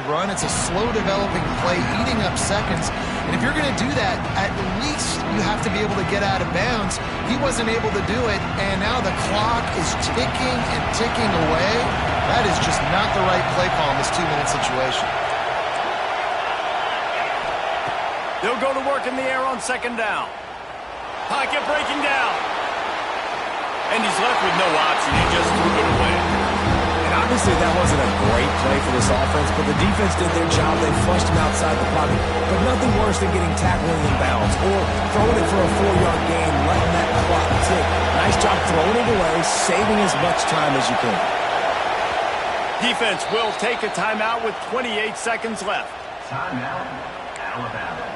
Run. It's a slow developing play, eating up seconds. And if you're going to do that, at least you have to be able to get out of bounds. He wasn't able to do it, and now the clock is ticking and ticking away. That is just not the right play call in this 2-minute situation. They'll go to work in the air on 2nd down. Pocket breaking down. And he's left with no option. He just threw it away. Obviously, that wasn't a great play for this offense, but the defense did their job. They flushed him outside the pocket. But nothing worse than getting tackled in bounds or throwing it for a 4-yard gain, letting that clock tick. Nice job throwing it away, saving as much time as you can. Defense will take a timeout with 28 seconds left. Timeout, Alabama.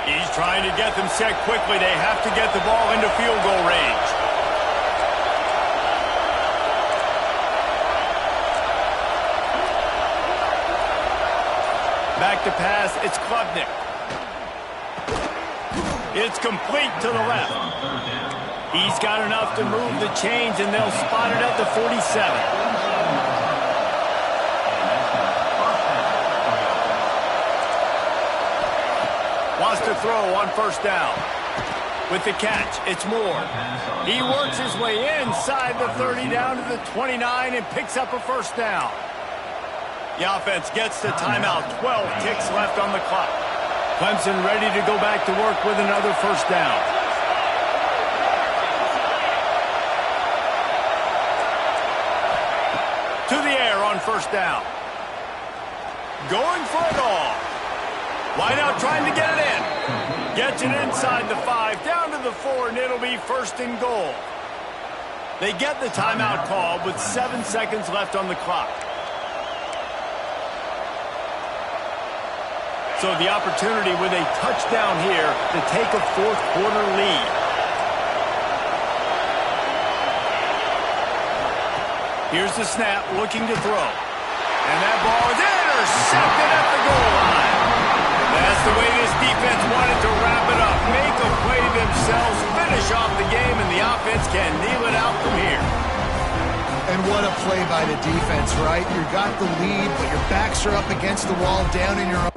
He's trying to get them set quickly. They have to get the ball into field goal range. Back to pass. It's Klubnik. It's complete to the left. He's got enough to move the chains, and they'll spot it at the 47. Wants to throw on first down. With the catch, it's Moore. He works his way inside the 30 down to the 29 and picks up a first down. The offense gets the timeout. 12 ticks left on the clock. Clemson ready to go back to work with another first down. To the air on first down. Going for it all. Wideout trying to get it in. Gets it inside the 5, down to the 4, and it'll be first and goal. They get the timeout called with 7 seconds left on the clock. So the opportunity with a touchdown here to take a fourth quarter lead. Here's the snap, looking to throw. And that ball is intercepted at the goal line. That's the way this defense wanted to wrap it up. Make a play themselves, finish off the game, and the offense can kneel it out from here. And what a play by the defense, right? You got the lead, but your backs are up against the wall down in your own.